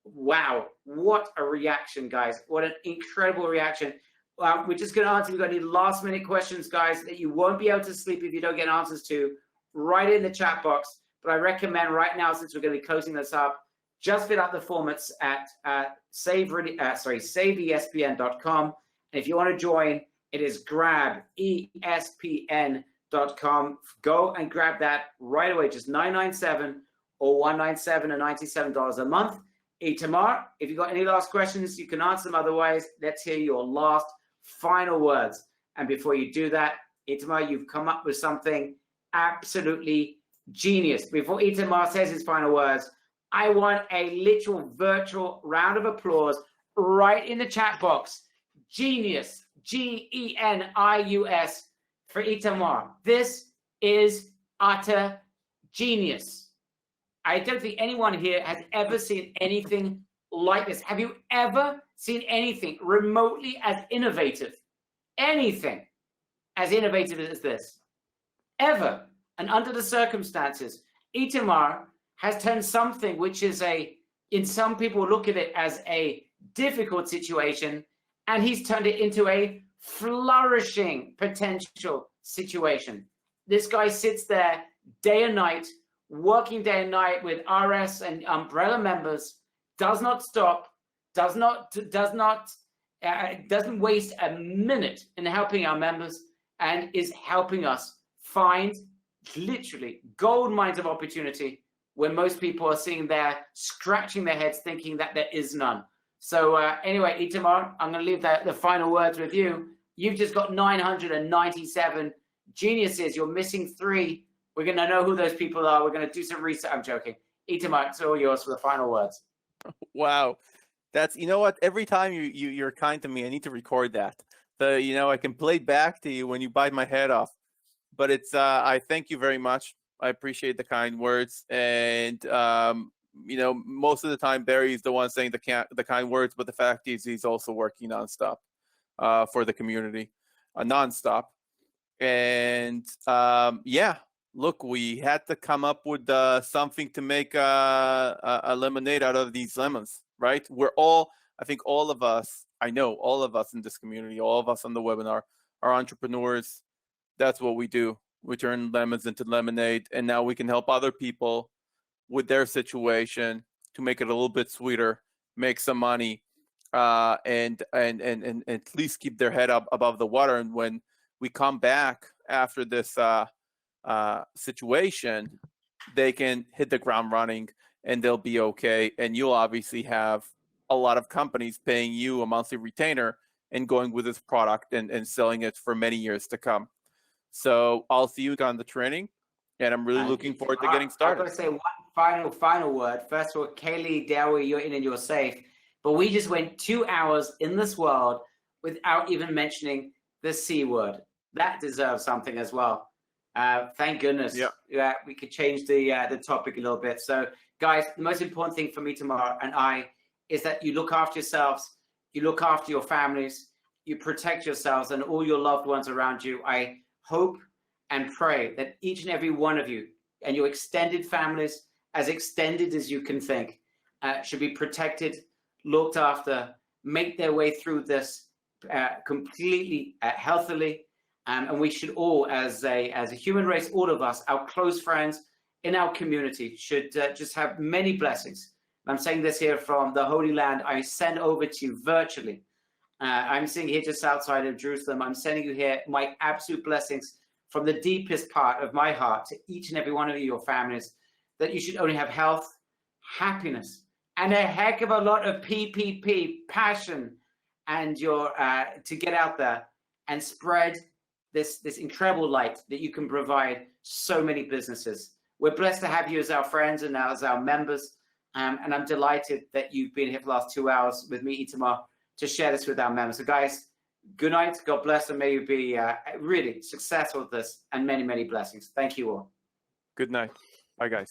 Wow, what a reaction, guys. What an incredible reaction. We're just going to answer. We've got any last minute questions, guys, that you won't be able to sleep if you don't get answers to. Write in the chat box. But I recommend right now, since we're going to be closing this up, just fill out the formats at saveespn.com. And if you want to join, it is grabespn.com. Go and grab that right away. Just $997 or $197 and $97 a month. Itamar, if you've got any last questions, you can answer them. Otherwise, let's hear your last final words. And before you do that, Itamar, you've come up with something absolutely genius. Before Itamar says his final words, I want a literal virtual round of applause right in the chat box. Genius, Genius for Itamar. This is utter genius. I don't think anyone here has ever seen anything like this. Have you ever seen anything remotely as innovative? Anything as innovative as this? Ever? And under the circumstances, Itamar has turned something which is in some people look at it as a difficult situation, and he's turned it into a flourishing potential situation. This guy sits there day and night, working day and night with RS and umbrella members, does not stop, doesn't waste a minute in helping our members, and is helping us find literally gold mines of opportunity when most people are sitting there scratching their heads thinking that there is none. So anyway, Itamar, I'm going to leave the final words with you. You've just got 997 geniuses. You're missing 3. We're going to know who those people are. We're going to do some research. I'm joking. Itamar, it's all yours for the final words. Wow. That's, you know what? Every time you're kind to me, I need to record that. I can play back to you when you bite my head off. But it's, I thank you very much. I appreciate the kind words. And, most of the time, Barry is the one saying the kind words, but the fact is he's also working nonstop for the community, nonstop. And look, we had to come up with something to make a lemonade out of these lemons, right? I think all of us, I know all of us in this community, all of us on the webinar are entrepreneurs. That's what we do. We turn lemons into lemonade, and now we can help other people with their situation to make it a little bit sweeter, make some money, and at least keep their head up above the water. And when we come back after this situation, they can hit the ground running and they'll be okay. And you'll obviously have a lot of companies paying you a monthly retainer and going with this product and selling it for many years to come. So I'll see you on the training, and I'm really looking forward to getting started. I've got to say one final word. First of all, Kaylee, Dewey, you're in and you're safe. But we just went 2 hours in this world without even mentioning the C word. That deserves something as well. Thank goodness. Yeah, we could change the topic a little bit. So, guys, the most important thing for me tomorrow and I is that you look after yourselves, you look after your families, you protect yourselves and all your loved ones around you. I hope and pray that each and every one of you and your extended families, as extended as you can think, should be protected, looked after, make their way through this completely healthily. And we should all, as a human race, all of us, our close friends in our community, should just have many blessings. I'm saying this here from the Holy Land. I send over to you virtually. I'm sitting here just outside of Jerusalem. I'm sending you here my absolute blessings from the deepest part of my heart to each and every one of you, your families, that you should only have health, happiness, and a heck of a lot of PPP, passion, and to get out there and spread this incredible light that you can provide so many businesses. We're blessed to have you as our friends and as our members. And I'm delighted that you've been here for the last 2 hours with me, Itamar, to share this with our members. So guys, good night. God bless, and may you be really successful with this and many, many blessings. Thank you all. Good night. Bye, guys.